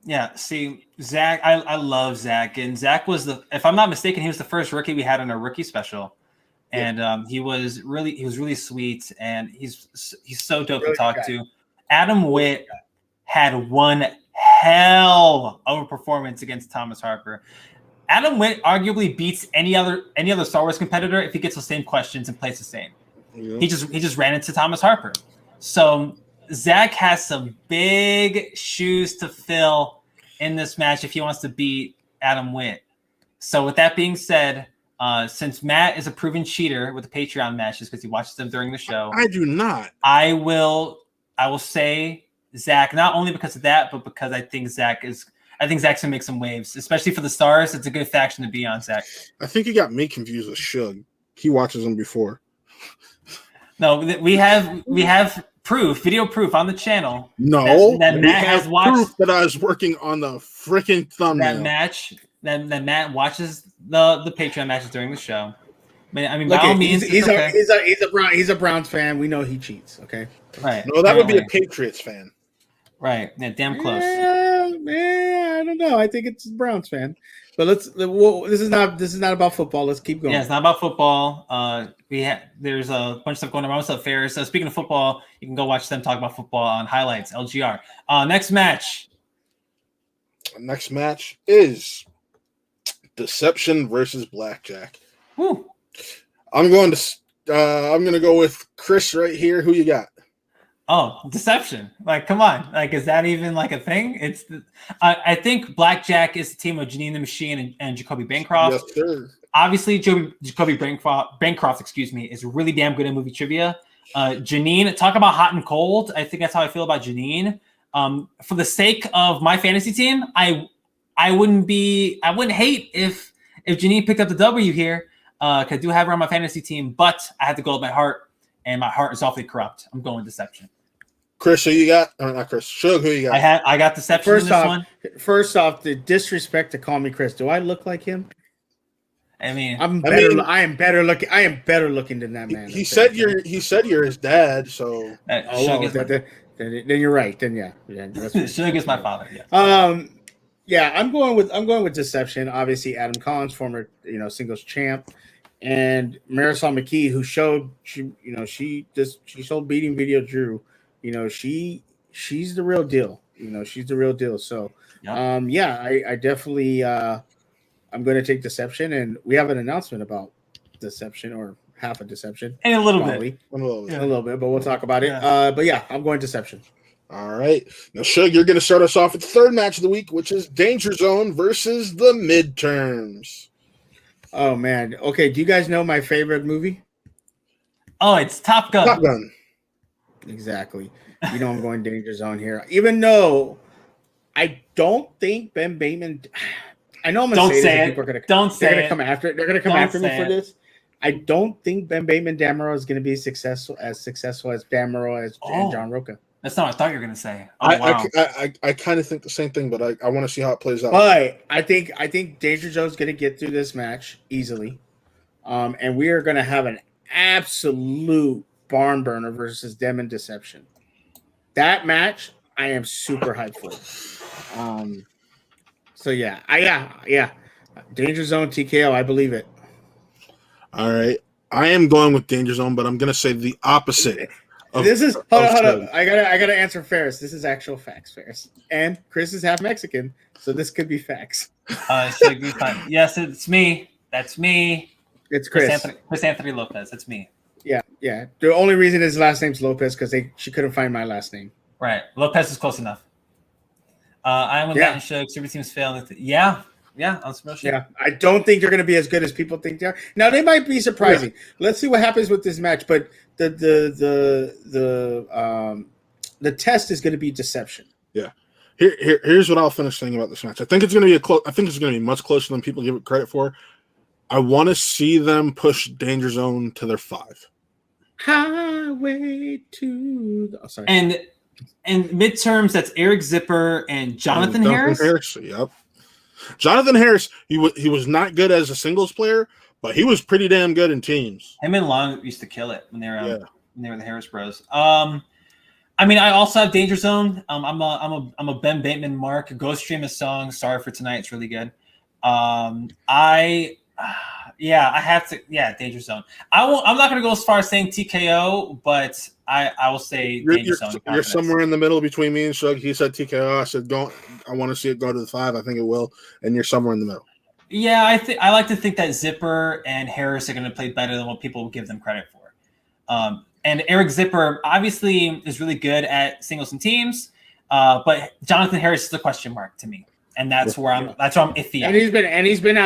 Yeah, see, Zach, I love Zach, and Zach was if I'm not mistaken, he was the first rookie we had on our rookie special, and he was really sweet, and he's so dope to talk to. Adam Witt had one hell of a performance against Thomas Harper. Adam Witt arguably beats any other Star Wars competitor if he gets the same questions and plays the same. Yeah. He just ran into Thomas Harper. So Zach has some big shoes to fill in this match if he wants to beat Adam Witt. So with that being said, since Matt is a proven cheater with the Patreon matches because he watches them during the show, I do not. I will say Zach, not only because of that, but because I think Zach's gonna make some waves, especially for the Stars. It's a good faction to be on, Zach. I think you got me confused with Suge. He watches them before. No, we have video proof on the channel. No, that Matt has watched. Proof that I was working on the freaking thumbnail. That match. That Matt watches the Patreon matches during the show. I mean, by Look, all means, he's a Browns fan. We know he cheats. Okay, right? No, that would be a Patriots fan. Right, yeah, damn close. Yeah, I don't know. I think it's a Browns fan. But this is not about football. Let's keep going. Yeah, it's not about football. There's a bunch of stuff going on. What's up, Ferris? So speaking of football, you can go watch them talk about football on highlights. LGR. Next match. Next match is Deception versus Blackjack. Woo. I'm going to go with Chris right here. Who you got? Oh, Deception. Like, come on. Like, is that even like a thing? I think Blackjack is the team of Janine the Machine and Jacoby Bancroft. Yes, sir. Obviously, Jacoby Bancroft, is really damn good at movie trivia. Janine, talk about hot and cold. I think that's how I feel about Janine. For the sake of my fantasy team, I wouldn't hate if Janine picked up the W here. Cause I do have her on my fantasy team, but I have to go with my heart, and my heart is awfully corrupt. I'm going deception. Chris, who you got? Not Chris. Suge, who you got? I got deception in this one. First off, the disrespect to call me Chris. Do I look like him? I mean, I am better looking. I am better looking than that man. He said you're his dad. So then you're right. Then yeah. Suge is my father. Yeah. Yeah, I'm going with deception. Obviously, Adam Collins, former singles champ, and Marisol McKee, who showed she showed beating Video Drew. She's the real deal. She's the real deal. So, I definitely I'm going to take deception, and we have an announcement about deception or half a deception, and a little bit, but we'll talk about it. But yeah, I'm going deception. All right, now Suge, you're going to start us off with the third match of the week, which is Danger Zone versus the Midterms. Oh man, okay. Do you guys know my favorite movie? Oh, it's Top Gun. Top Gun. Exactly. I'm going Danger Zone here, even though I don't think Ben Bateman. I know I'm going to say it. People are going to come after it. They're going to come after me for this. I don't think Ben Bateman Damaro is going to be successful as Damaro and John Roca. That's not what I thought you were going to say. I kind of think the same thing, but I want to see how it plays out. But I think Danger Joe's going to get through this match easily, and we are going to have an absolute barn burner versus them in Deception. That match, I am super hyped for. So yeah. Danger Zone TKO, I believe it. All right, I am going with Danger Zone, but I'm going to say the opposite. Hold on. I gotta answer Ferris. This is actual facts, Ferris. And Chris is half Mexican, so this could be facts. Should be fine. Yes, it's me. That's me. It's Chris. Chris Anthony Lopez. That's me. Yeah. The only reason his last name's Lopez because she couldn't find my last name. Right. Lopez is close enough. I am with Latin Show. Super teams failing. Yeah. On some real shit. Yeah. I don't think they're going to be as good as people think they are. Now they might be surprising. Yeah. Let's see what happens with this match. But the test is going to be deception. Yeah. Here's what I'll finish saying about this match. I think it's going to be I think it's going to be much closer than people give it credit for. I want to see them push Danger Zone to their 5. Highway to the sorry. And midterms, that's Eric Zipper and Jonathan Harris. Yep. Jonathan Harris, he was not good as a singles player, but he was pretty damn good in teams. Him and Long used to kill it when they were the Harris Bros. I mean, I also have Danger Zone. I'm a Ben Bateman mark. Go stream a song. Sorry for tonight. It's really good. I have to. Yeah, Danger Zone. I'm not going to go as far as saying TKO, but I will say Danger Zone. You're somewhere in the middle between me and Shug. He said TKO. I said I want to see it go to the 5. I think it will, and you're somewhere in the middle. Yeah, I like to think that Zipper and Harris are going to play better than what people give them credit for. And Eric Zipper obviously is really good at singles and teams, but Jonathan Harris is a question mark to me. And that's where I'm iffy. And he's been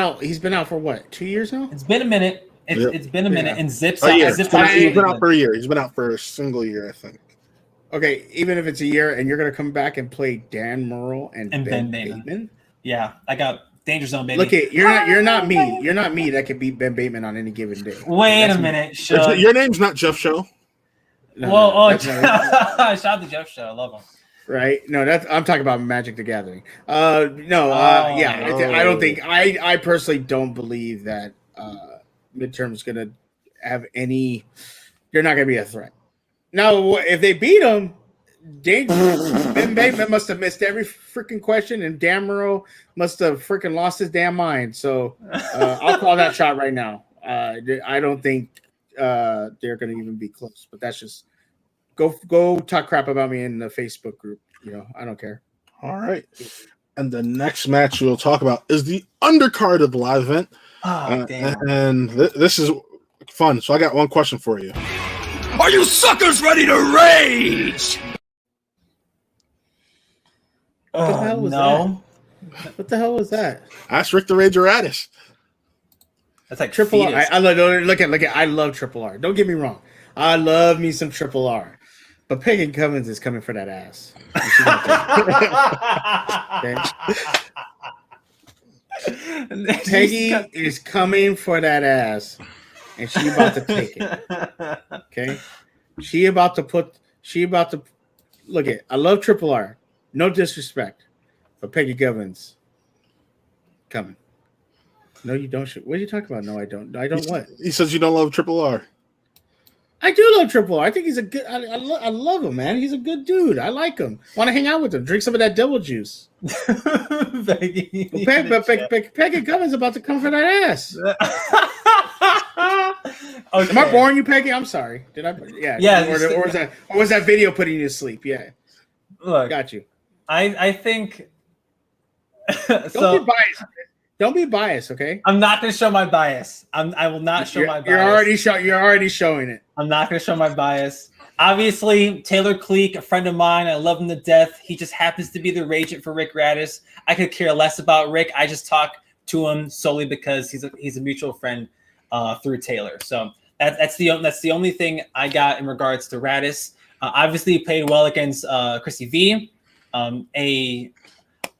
out for what, 2 years now? It's been a minute. It's been a minute. And Zip's he's been out for a year. He's been out for a single year, I think. Okay, even if it's a year, and you're gonna come back and play Dan Murrell and Ben Bateman. Yeah, I got Danger Zone, baby. Look at you're not me. You're not me that can beat Ben Bateman on any given day. Wait a minute. Your name's not Jeff Show. No, shout out to Jeff Show. I love him. Right? No, I'm talking about Magic the Gathering. I don't think I personally don't believe that Midterm is gonna have any. They're not gonna be a threat. Now, if they beat him, Ben Bateman must have missed every freaking question, and Damaro must have freaking lost his damn mind. So I'll call that shot right now. I don't think they're gonna even be close. But that's just. Go talk crap about me in the Facebook group. I don't care. All right. And the next match we'll talk about is the undercard of the live event. Oh, damn. And this is fun. So I got one question for you. Are you suckers ready to rage? What the hell was that? What the hell was that? Ask Rick the Rager Addis. That's like Triple R. I love Triple R. Don't get me wrong. I love me some Triple R. But Peggy Cummins is coming for that ass. Okay? Peggy is coming for that ass. And she about to take it. Okay? She about to look at. I love Triple R. No disrespect. But Peggy Cummins coming. No, you don't. What are you talking about? No, I don't. I don't what? He says you don't love Triple R. I do love Triple R. I think he's a good. I love him, man. He's a good dude. I like him. Want to hang out with him? Drink some of that devil juice. Peggy Cummins about to come for that ass. Okay. Am I boring you, Peggy? I'm sorry. Did I? Yeah. Yeah. Or was that video putting you to sleep? Yeah. Look, got you. I think. Don't be biased. Don't be biased, okay? I'm not going to show my bias. I will not show my bias. You're already showing it. I'm not going to show my bias. Obviously, Taylor Cleek, a friend of mine, I love him to death. He just happens to be the agent for Rick Radis. I could care less about Rick. I just talk to him solely because he's a mutual friend through Taylor. So that's the only thing I got in regards to Radis. Obviously, he played well against Chrissy V.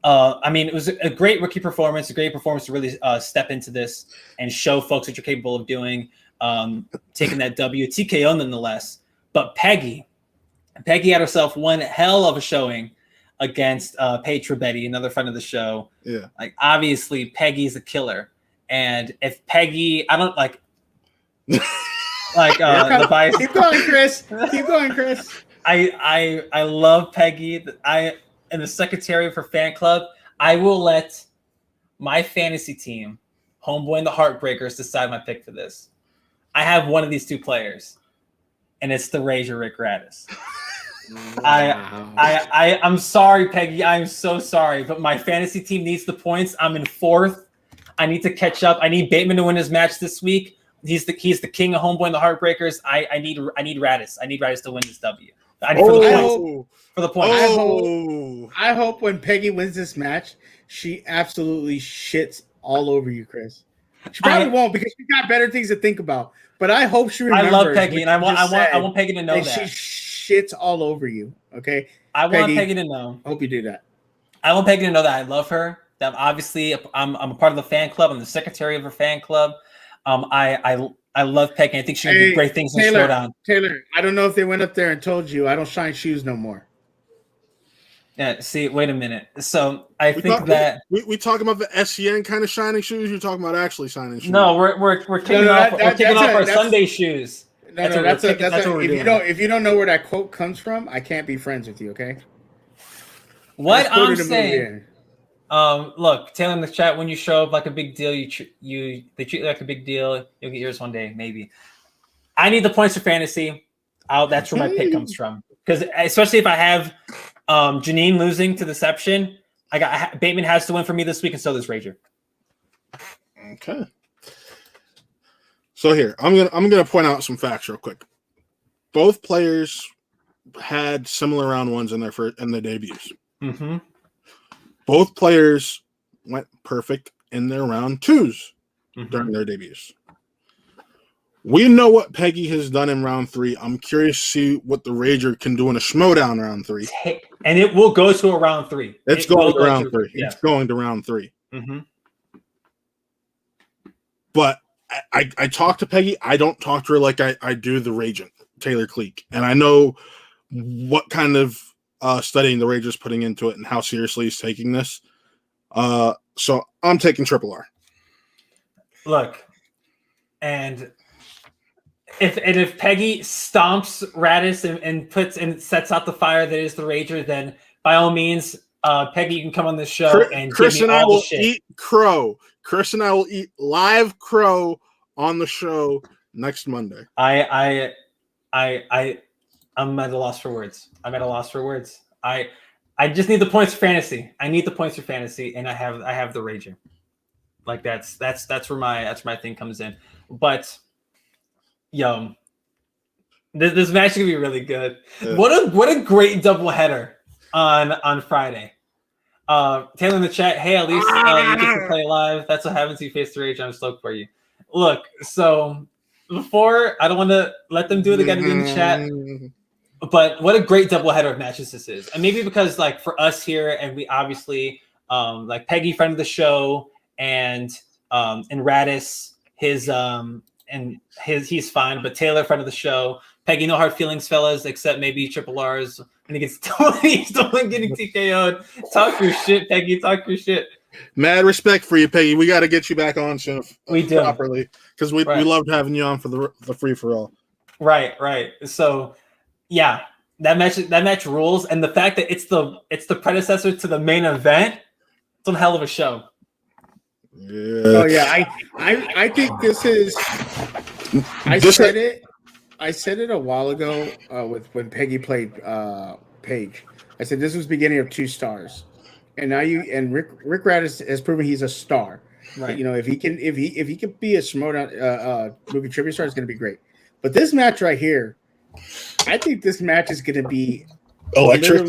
I mean, it was a great rookie performance, a great performance to really step into this and show folks what you're capable of doing, taking that W. TKO nonetheless. But Peggy had herself one hell of a showing against Paige Trebetti, another friend of the show. Yeah. Like, obviously, Peggy's a killer. And if Peggy, I don't like the bias. Keep going, Chris. I love Peggy. And the secretary of her fan club, I will let my fantasy team, Homeboy and the Heartbreakers, decide my pick for this. I have one of these two players, and it's the Rager Rick Radis. Wow. I'm sorry, Peggy. I'm so sorry, but my fantasy team needs the points. I'm in 4th. I need to catch up. I need Bateman to win his match this week. He's the king of Homeboy and the Heartbreakers. I need Radis. I need Radis to win this W. For the points. I hope when Peggy wins this match, she absolutely shits all over you, Chris. She probably won't because she got better things to think about. But I hope she remembers. I love Peggy, and I want Peggy to know that she shits all over you. Okay, I want Peggy to know. I hope you do that. I want Peggy to know that I love her. That obviously I'm a part of the fan club. I'm the secretary of her fan club. I love Peggy. I think she can do great things in Schmoedown. Taylor, I don't know if they went up there and told you I don't shine shoes no more. Yeah, see, wait a minute. So we talking about the SCN kind of shining shoes. You're talking about actually shining shoes. No, we're kicking off our Sunday shoes. If you don't know where that quote comes from, I can't be friends with you. Okay. What I'm saying. Look, Taylor in the chat, when you show up like a big deal, they treat you like a big deal. You'll get yours one day, maybe. I need the points for fantasy. That's where my pick comes from. Because especially if I have Janine losing to Deception, Bateman has to win for me this week, and so does Rager. Okay. So here, I'm gonna point out some facts real quick. Both players had similar round ones in their debuts. Mm-hmm. Both players went perfect in their round twos during their debuts. We know what Peggy has done in round 3. I'm curious to see what the Rager can do in a Schmoedown round 3. And it will go to a round 3. It's going to round 3. Yeah. It's going to round 3. Mm-hmm. But I talk to Peggy. I don't talk to her like I do the Ragent, Taylor Cleek. And I know what kind of studying the Rager's putting into it and how seriously he's taking this. So I'm taking Triple R. Look, and if Peggy stomps Radis and sets out the fire that is the Rager, then by all means, Peggy, you can come on this show and Chris give me and I all the will shit. eat crow. Chris and I will eat live crow on the show next Monday. I'm at a loss for words. I just need the points for fantasy. I need the points for fantasy, and I have the Rager. Like that's where my thing comes in. But yo, this match is gonna be really good. Yeah. What a great doubleheader on Friday. Taylor in the chat, hey, at least you get to play live. That's what happens when you face the Rage. I'm stoked for you. Look, so before, I don't want to let them do it again in the chat. But what a great doubleheader of matches this is. And maybe because like for us here, and we obviously like Peggy, friend of the show, and Radis, he's fine, but Taylor, friend of the show. Peggy, no hard feelings, fellas, except maybe Triple R's when he gets getting TKO'd. Talk your shit, Peggy. Talk your shit. Mad respect for you, Peggy. We got to get you back on soon. We do properly because we loved having you on for the free for all. Right. So, yeah, that match rules, and the fact that it's the predecessor to the main event, it's a hell of a show. Yeah. Oh yeah, I think this is. I said it a while ago when Peggy played Paige. I said this was beginning of 2 stars, and now Rick Radis has proven he's a star. Right. You know, if he can be a Schmoedown movie trivia star, it's going to be great. But this match right here, I think this match is going to be electric.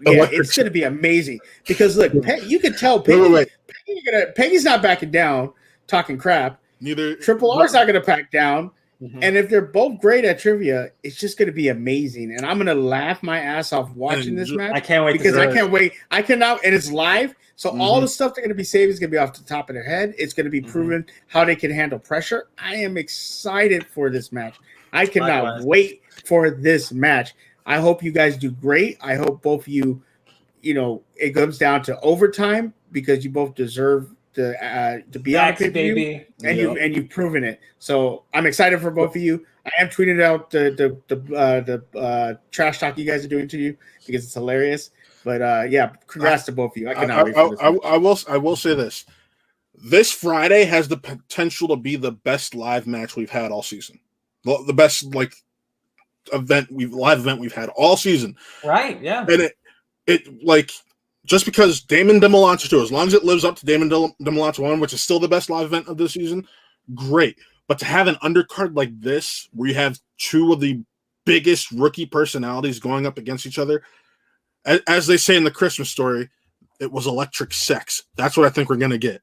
It's going to be amazing because look, you can tell Peggy's not backing down, talking crap. Neither Triple R's not going to back down. Mm-hmm. And if they're both great at trivia, it's just going to be amazing. And I'm going to laugh my ass off watching this match. I can't wait because I can't wait. I cannot, and it's live. So all the stuff they're going to be saving is going to be off the top of their head. It's going to be proven how they can handle pressure. I am excited for this match. I cannot wait for this match. I hope you guys do great. I hope both of you, it comes down to overtime because you both deserve to be on a pay-per-view, and you've proven it. So I'm excited for both of you. I am tweeting out the trash talk you guys are doing to you because it's hilarious. But congrats to both of you. I cannot wait for this. I will say this: this Friday has the potential to be the best live match we've had all season. The best live event we've had all season. Right? Yeah. And it just because Damon DeMolante 2, as long as it lives up to Damon DeMolante 1, which is still the best live event of this season, great. But to have an undercard like this, where you have 2 of the biggest rookie personalities going up against each other, as they say in the Christmas story, it was electric sex. That's what I think we're going to get.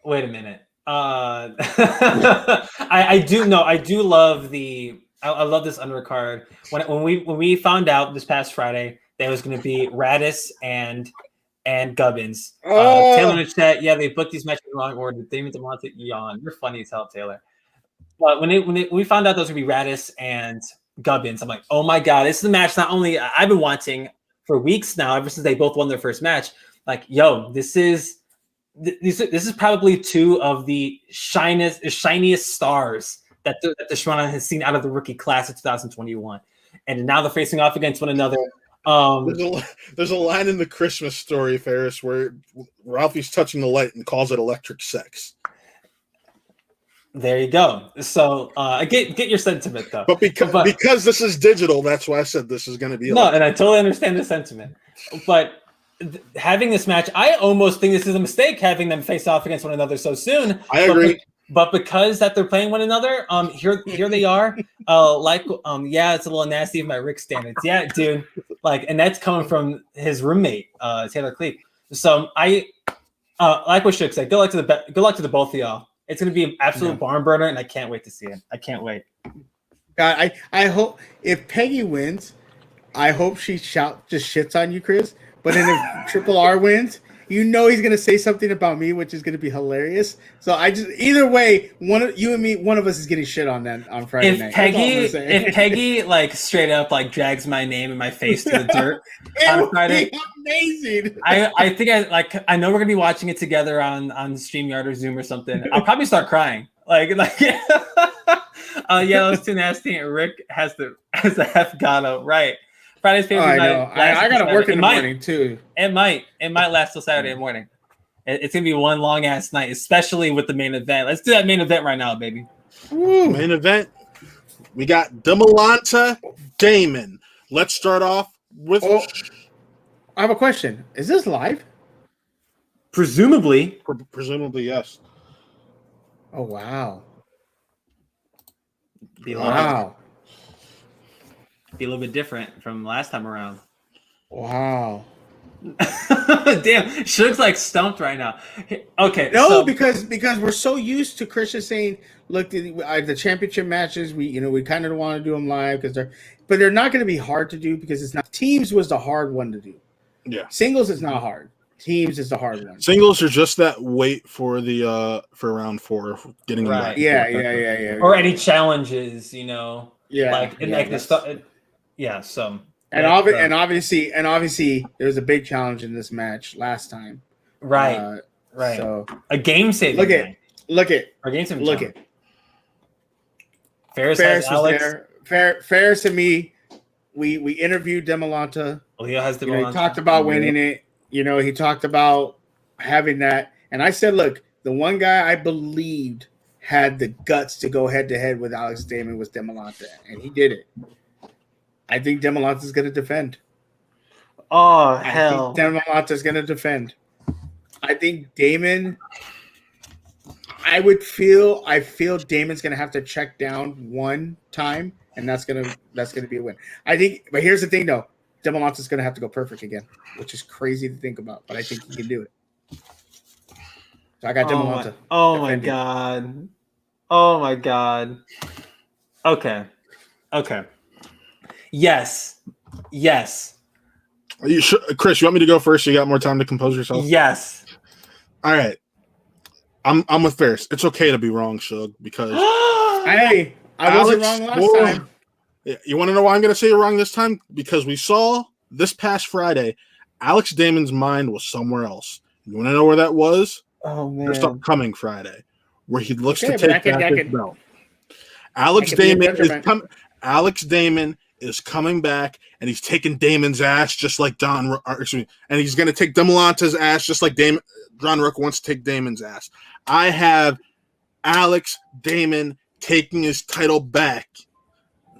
Wait a minute. I do love I love this undercard. When we found out this past Friday that it was going to be Radis and Gubbins. Taylor in the chat, they booked these matches in the wrong order. Damon DeMonte, yawn. You're funny as hell, Taylor. But when we found out those would be Radis and Gubbins, I'm like, oh my god, this is a match not only I've been wanting for weeks now, ever since they both won their first match. Like, this is probably 2 of the shiniest stars that the Schmoedown has seen out of the rookie class of 2021, and now they're facing off against one another. There's a line in the Christmas story, Ferris, where Ralphie's touching the light and calls it electric sex. There you go. So get your sentiment though. But because this is digital, that's why I said this is going to be electric. And I totally understand the sentiment. But having this match, I almost think this is a mistake having them face off against one another so soon. I agree. But because that they're playing one another, here they are. It's a little nasty of my Rick standards. Yeah, dude. And that's coming from his roommate, Taylor Cleek. So I like what Suge said. Good luck to the both of y'all. It's gonna be an absolute barn burner, and I can't wait to see it. I can't wait. God, I hope if Peggy wins, I hope she just shits on you, Chris. But then if Triple R wins, he's gonna say something about me, which is gonna be hilarious. So either way, one of us is getting shit on that on Friday night. If Peggy straight up drags my name and my face to the dirt on Friday, amazing. I think I know we're gonna be watching it together on StreamYard or Zoom or something. I'll probably start crying. That was too nasty. And Rick has the F Gato right. Friday's favorite night. I gotta work in the morning too. It might last till Saturday morning. It's gonna be one long ass night, especially with the main event. Let's do that main event right now, baby. Woo. Main event. We got DeMolante Damon. Let's start off with. I have a question. Is this live? Presumably. Presumably, yes. Oh wow. Wow. Be a little bit different from last time around. Wow. Damn, Suge's like stumped right now. Okay, no, because we're so used to Christian saying, "Look, the championship matches, we kind of want to do them live because they're not going to be hard to do because it's not." Teams was the hard one to do. Yeah, singles is not hard. Teams is the hard one. Singles are just that wait for the for round 4, getting them back. Yeah. Or any challenges, like the stuff. Yeah, so. And obviously, there was a big challenge in this match last time. Right. So a game saving. Look at. Ferris has Alex. Ferris and me. We interviewed Demolanta. Leo has Demolanta. He talked about winning it. He talked about having that. And I said, look, the one guy I believed had the guts to go head to head with Alex Damon was Demolanta, and he did it. I think Demolanta's going to defend. Oh, hell. Demolanta's going to defend. I think Damon, I feel Damon's going to have to check down one time, and that's going to be a win. I think, but here's the thing, though. Demolanta's going to have to go perfect again, which is crazy to think about, but I think he can do it. So I got Demolanta. Oh my God. Oh, my God. Okay. Yes. Are you sure, Chris? You want me to go first? So you got more time to compose yourself. Yes. All right. I'm with Ferris. It's okay to be wrong, Suge, because hey, I wasn't wrong last time. Yeah, you want to know why I'm going to say you're wrong this time? Because we saw this past Friday, Alex Damon's mind was somewhere else. You want to know where that was? Oh man! There's something coming Friday where he looks to take back his belt. Alex Damon is coming back, and he's taking Damon's ass just like and he's going to take Demolanta's ass just like John Rook wants to take Damon's ass. I have Alex Damon taking his title back.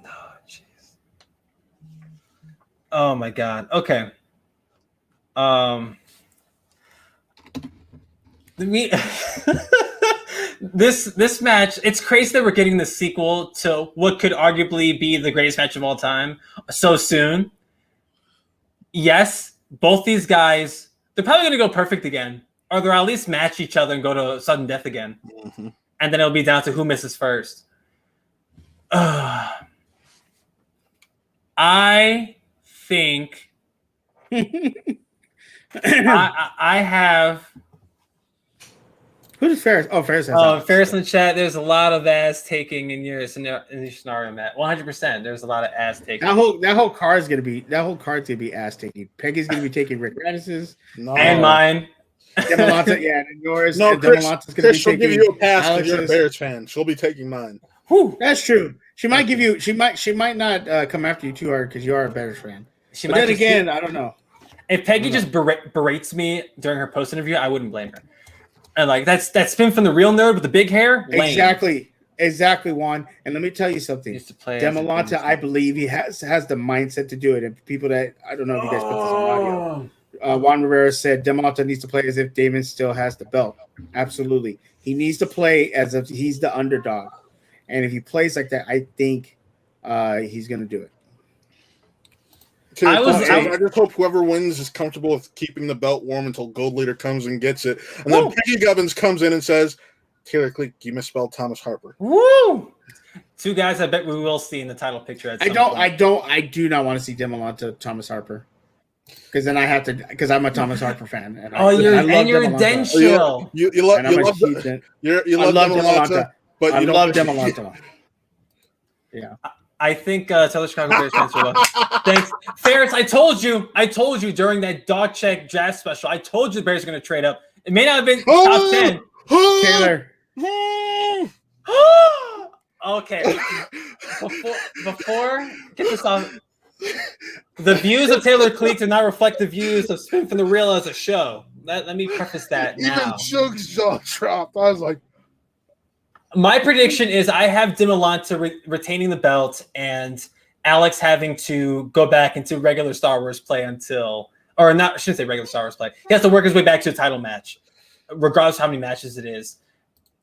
Oh, jeez. Oh my God. Okay. This match, it's crazy that we're getting the sequel to what could arguably be the greatest match of all time so soon. Yes, both these guys, they're probably going to go perfect again, or they'll at least match each other and go to sudden death again. Mm-hmm. And then it'll be down to who misses first. I think I have... Who does Ferris? Oh, Ferris has Ferris in the chat. There's a lot of ass taking in your scenario, Matt. 100%. There's a lot of ass taking. That whole card's gonna be ass taking. Peggy's gonna be taking Rick Radis's and mine. Demolanta, and yours. No, and Demolanta's gonna be she'll give you a pass because you're a Bears fan. She'll be taking mine. Whew, that's true. She might give you. She might not come after you too hard because you are a Bears fan. But then again, I don't know. If Peggy just berates me during her post interview, I wouldn't blame her. And like that spin from the real nerd with the big hair. Lame. Exactly, Juan. And let me tell you something. Demolanta, I believe he has the mindset to do it. And people that I don't know if you guys put this on audio. Juan Rivera said Demolanta needs to play as if Damon still has the belt. Absolutely, he needs to play as if he's the underdog. And if he plays like that, I think he's going to do it. I just hope whoever wins is comfortable with keeping the belt warm until Gold Leader comes and gets it. And then Peggy Gubbins comes in and says, Taylor Cleek, you misspelled Thomas Harper. Woo! Two guys I bet we will see in the title picture at some point. I do not want to see Demolanta Thomas Harper. Because then I have to, because I'm a Thomas Harper fan. And you're a Den Shill. You love Demolanta, but you don't love Demolanta. Yeah. I think tell the Chicago Bears fans are welcome. Thanks, Ferris. I told you during that dog check draft special. I told you the Bears are going to trade up. It may not have been top 10. Taylor. Okay. Before get this off. The views of Taylor Cleek do not reflect the views of Spin from the Real as a show. Let me preface that now. Even Suge's jaw dropped. I was like. My prediction is I have Demolanta retaining the belt and Alex having to go back into regular Star Wars play I shouldn't say regular Star Wars play. He has to work his way back to a title match, regardless of how many matches it is.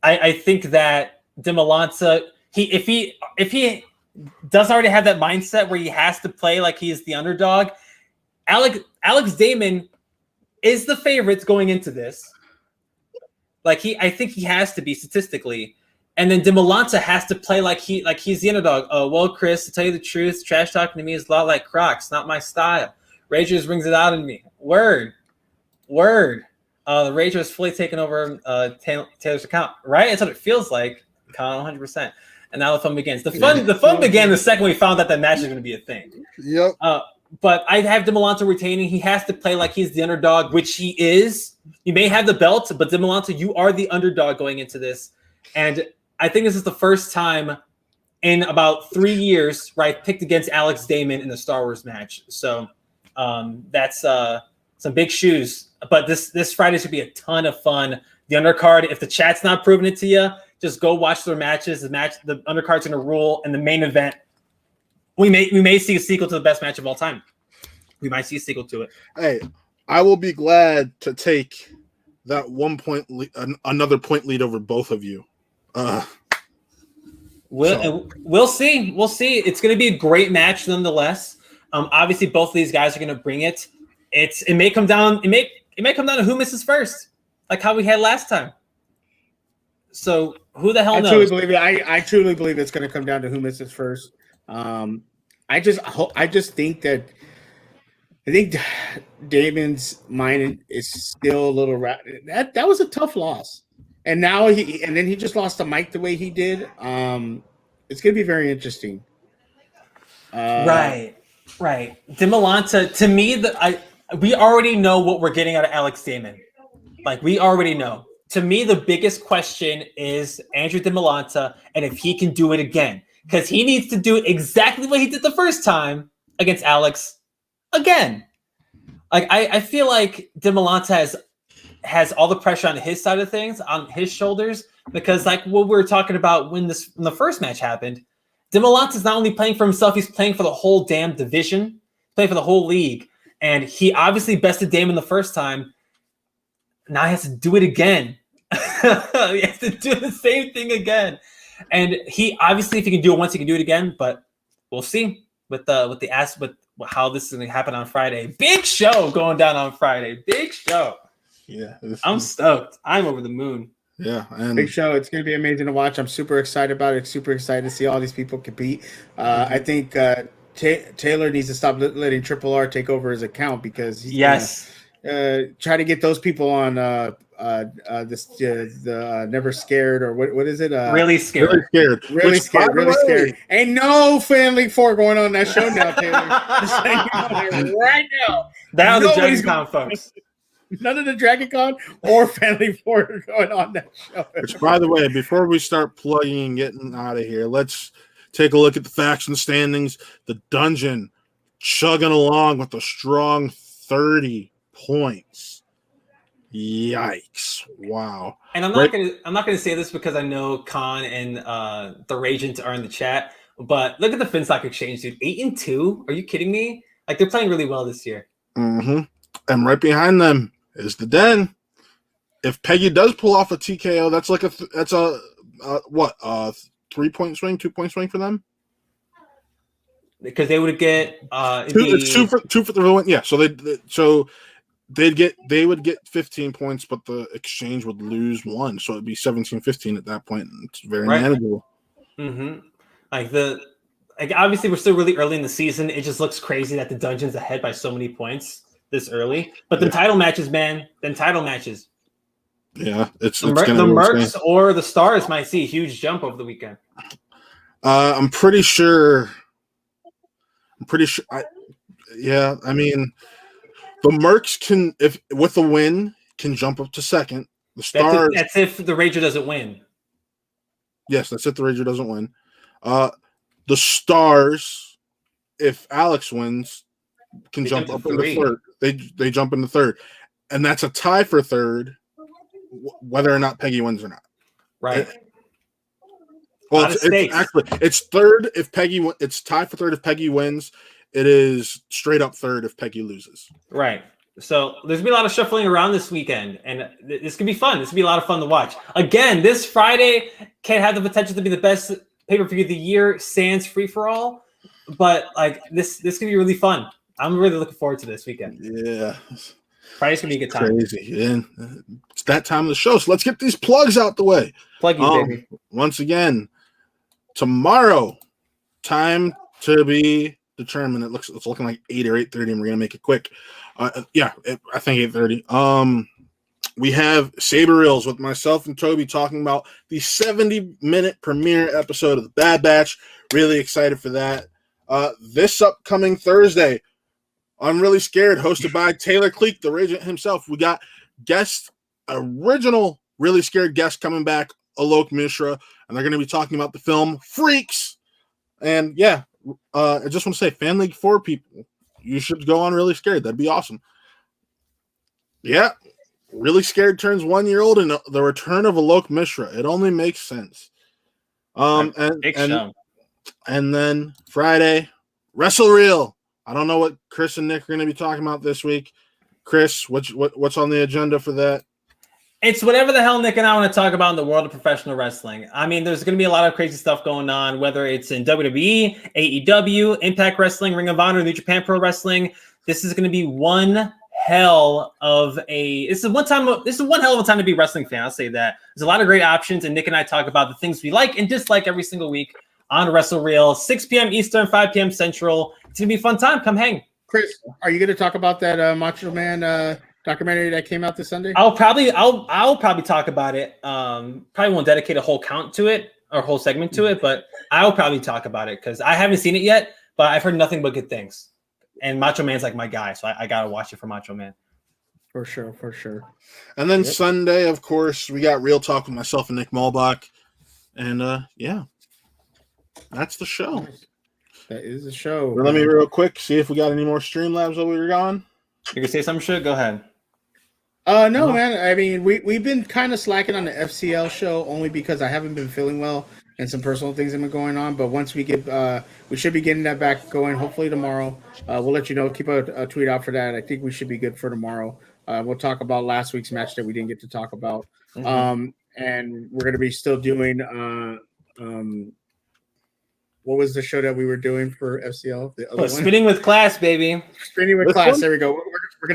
I think that Demolanta, if he doesn't already have that mindset where he has to play like he is the underdog, Alex Damon is the favorite going into this. Like I think he has to be statistically. And then Demolanta has to play like he's the underdog. Oh, well, Chris, to tell you the truth, trash talking to me is a lot like Crocs, not my style. Ragers brings it out in me. Word. The Rager is fully taken over Taylor's account, right? That's what it feels like. 100%. And now the fun begins. The fun began the second we found out that match is going to be a thing. Yep. But I have Demolanta retaining. He has to play like he's the underdog, which he is. You may have the belt, but Demolanta, you are the underdog going into this. And I think this is the first time in about 3 years where I picked against Alex Damon in the Star Wars match. So that's some big shoes. But this Friday should be a ton of fun. The undercard, if the chat's not proving it to you, just go watch their matches. The undercard's going to rule, and the main event, we may see a sequel to the best match of all time. We might see a sequel to it. Hey, I will be glad to take that another point lead over both of you. We'll see. It's going to be a great match nonetheless. Obviously, both of these guys are going to bring it. It may come down. It may come down to who misses first, like how we had last time. So who the hell knows? I truly believe it's going to come down to who misses first. I think Damon's mind is still a little that was a tough loss, and now he just lost to Mike the way he did. It's going to be very interesting. Right. Demolanta, to me, we already know what we're getting out of Alex Damon. Like, we already know. To me, the biggest question is Andrew Demolanta and if he can do it again. Because he needs to do exactly what he did the first time against Alex again. Like, I feel like Demolanta has all the pressure on his side of things, on his shoulders, because like what we were talking about when the first match happened, Demolante's not only playing for himself, he's playing for the whole damn division, playing for the whole league. And he obviously bested Damon the first time. Now he has to do it again. He has to do the same thing again. And he obviously, if he can do it once, he can do it again. But we'll see with how this is going to happen on Friday. Big show going down on Friday. Big show. Yeah, I'm stoked. I'm over the moon. Yeah, and big show. It's going to be amazing to watch. I'm super excited about it. Super excited to see all these people compete. I think Taylor needs to stop letting Triple R take over his account because he's try to get those people on the Never Scared, or what is it? Really scared. Really scared. Ain't no Family Four going on that show now, Taylor. Right now. That was the Dragon Con folks. None of the Dragon Con or Family Four are going on that show. Which, by the way, before we start plugging and getting out of here, let's take a look at the faction standings. The Dungeon chugging along with a strong 30 points. Yikes! Wow. And I'm not gonna say this because I know Khan and the Ragents are in the chat, but look at the FinStock Exchange, dude. 8-2. Are you kidding me? Like, they're playing really well this year. Mm-hmm. And right behind them is the Den. If Peggy does pull off a TKO, that's like a 3-point swing, 2-point swing for them. Because they would get it's two for the win. Yeah, they would get 15 points, but the exchange would lose 1, so it'd be 17-15 at that point. It's very manageable. Mm-hmm. Obviously we're still really early in the season. It just looks crazy that the Dungeon's ahead by so many points this early. But the title matches, man. Yeah, it's the Mercs or the Stars might see a huge jump over the weekend. I'm pretty sure. I mean, the Mercs can, if with a win, can jump up to second. The Stars. That's if the Rager doesn't win. Yes, that's if the Rager doesn't win. The Stars, if Alex wins, can jump up into third. They jump into third, and that's a tie for third, whether or not Peggy wins or not. Right. Well, it's third if Peggy. It's tie for third if Peggy wins. It is straight up third if Peggy loses. Right. So there's gonna be a lot of shuffling around this weekend, and this could be fun. This could be a lot of fun to watch. Again, this Friday can have the potential to be the best pay-per-view of the year, sans free-for-all. But like this could be really fun. I'm really looking forward to this weekend. Yeah. Friday's gonna be a good time. Crazy. And it's that time of the show, so let's get these plugs out the way. Plug you, baby. Once again, tomorrow, time to be determined. It's looking like 8 or 8:30, and we're gonna make it quick. I think 8:30. We have Saber Reels with myself and Toby talking about the 70-minute premiere episode of the Bad Batch. Really excited for that. This upcoming Thursday, I'm Really Scared, hosted by Taylor Cleek, the Regent himself. We got original Really Scared guest coming back, Alok Mishra, and they're going to be talking about the film Freaks. And yeah, I just want to say, Fan League 4 people, you should go on Really Scared. That'd be awesome. Yeah, Really Scared turns 1 year old, and the return of Alok Mishra. It only makes sense. And then Friday, Wrestle Reel. I don't know what Chris and Nick are going to be talking about this week. Chris, what's on the agenda for that? It's whatever the hell Nick and I want to talk about in the world of professional wrestling. I mean, there's going to be a lot of crazy stuff going on, whether it's in WWE, AEW, Impact Wrestling, Ring of Honor, New Japan Pro Wrestling. This is going to be one hell of a time to be a wrestling fan. I'll say that. There's a lot of great options, and Nick and I talk about the things we like and dislike every single week on Wrestle Reel, 6 p.m. Eastern, 5 p.m. Central. It's going to be a fun time. Come hang. Chris, are you going to talk about that Macho Man documentary that came out this Sunday? I'll probably talk about it. Probably won't dedicate a whole count to it or a whole segment to it, but I'll probably talk about it because I haven't seen it yet, but I've heard nothing but good things. And Macho Man's like my guy, so I got to watch it for Macho Man. For sure. And then Sunday, of course, we got Real Talk with myself and Nick Malbach. And yeah, that's the show. That is the show. Well, let me real quick see if we got any more Streamlabs while we were gone. You can say something, Suge? Go ahead. No, man. I mean, we've been kind of slacking on the FCL show only because I haven't been feeling well and some personal things have been going on. But once we get, we should be getting that back going. Hopefully tomorrow. We'll let you know. Keep a tweet out for that. I think we should be good for tomorrow. We'll talk about last week's match that we didn't get to talk about. And we're going to be still doing. What was the show that we were doing for FCL? The other Spinning with Class, baby. Spinning with Class. One? There we go. We're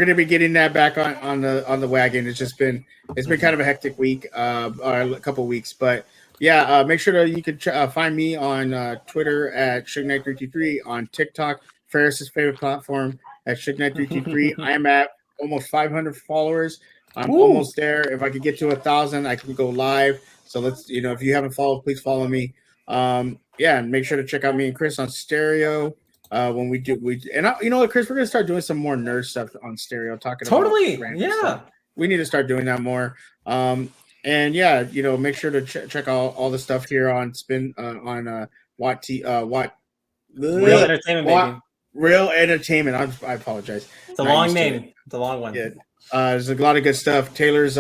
gonna be getting that back on the wagon. It's been kind of a hectic week, or a couple weeks, but yeah. Make sure that you can find me on Twitter at SugeKnight323, on TikTok, Ferris's favorite platform, at SugeKnight323. I am at almost 500 followers. I'm almost there. If I could get to 1,000, I can go live. So let's, if you haven't followed, please follow me. And make sure to check out me and Chris on Stereo. When we you know what, Chris, we're gonna start doing some more nerd stuff on Stereo, talking totally about stuff. We need to start doing that more. And yeah, make sure to check out all the stuff here on Spin on Real Entertainment, baby. Real Entertainment. I apologize. It's a long name. It's a long one. Yeah. There's a lot of good stuff. Taylor's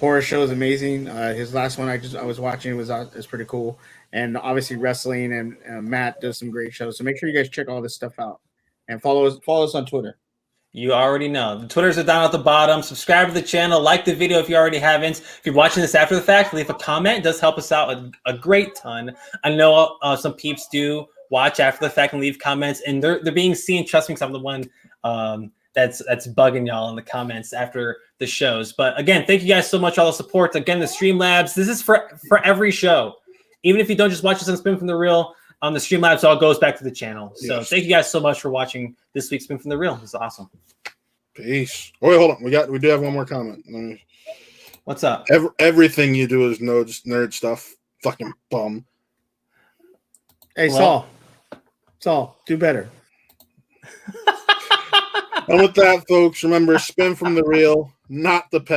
horror show is amazing. His last one I was watching was pretty cool. And obviously wrestling, and Matt does some great shows. So make sure you guys check all this stuff out and follow us on Twitter. You already know. The Twitters are down at the bottom. Subscribe to the channel. Like the video if you already haven't. If you're watching this after the fact, leave a comment. It does help us out a great ton. I know some peeps do watch after the fact and leave comments, and they're being seen. Trust me, because I'm the one that's bugging y'all in the comments after the shows. But again, thank you guys so much for all the support. Again, the Streamlabs. This is for every show. Even if you don't just watch us on Spin from the Real, the Streamlabs all goes back to the channel. So Thank you guys so much for watching this week's Spin from the Real. It's awesome. Peace. Oh, wait, hold on. We do have one more comment. What's up? Everything you do is nerd stuff. Fucking bum. Hey, Saul, do better. And with that, folks, remember, Spin from the Real, not the pet.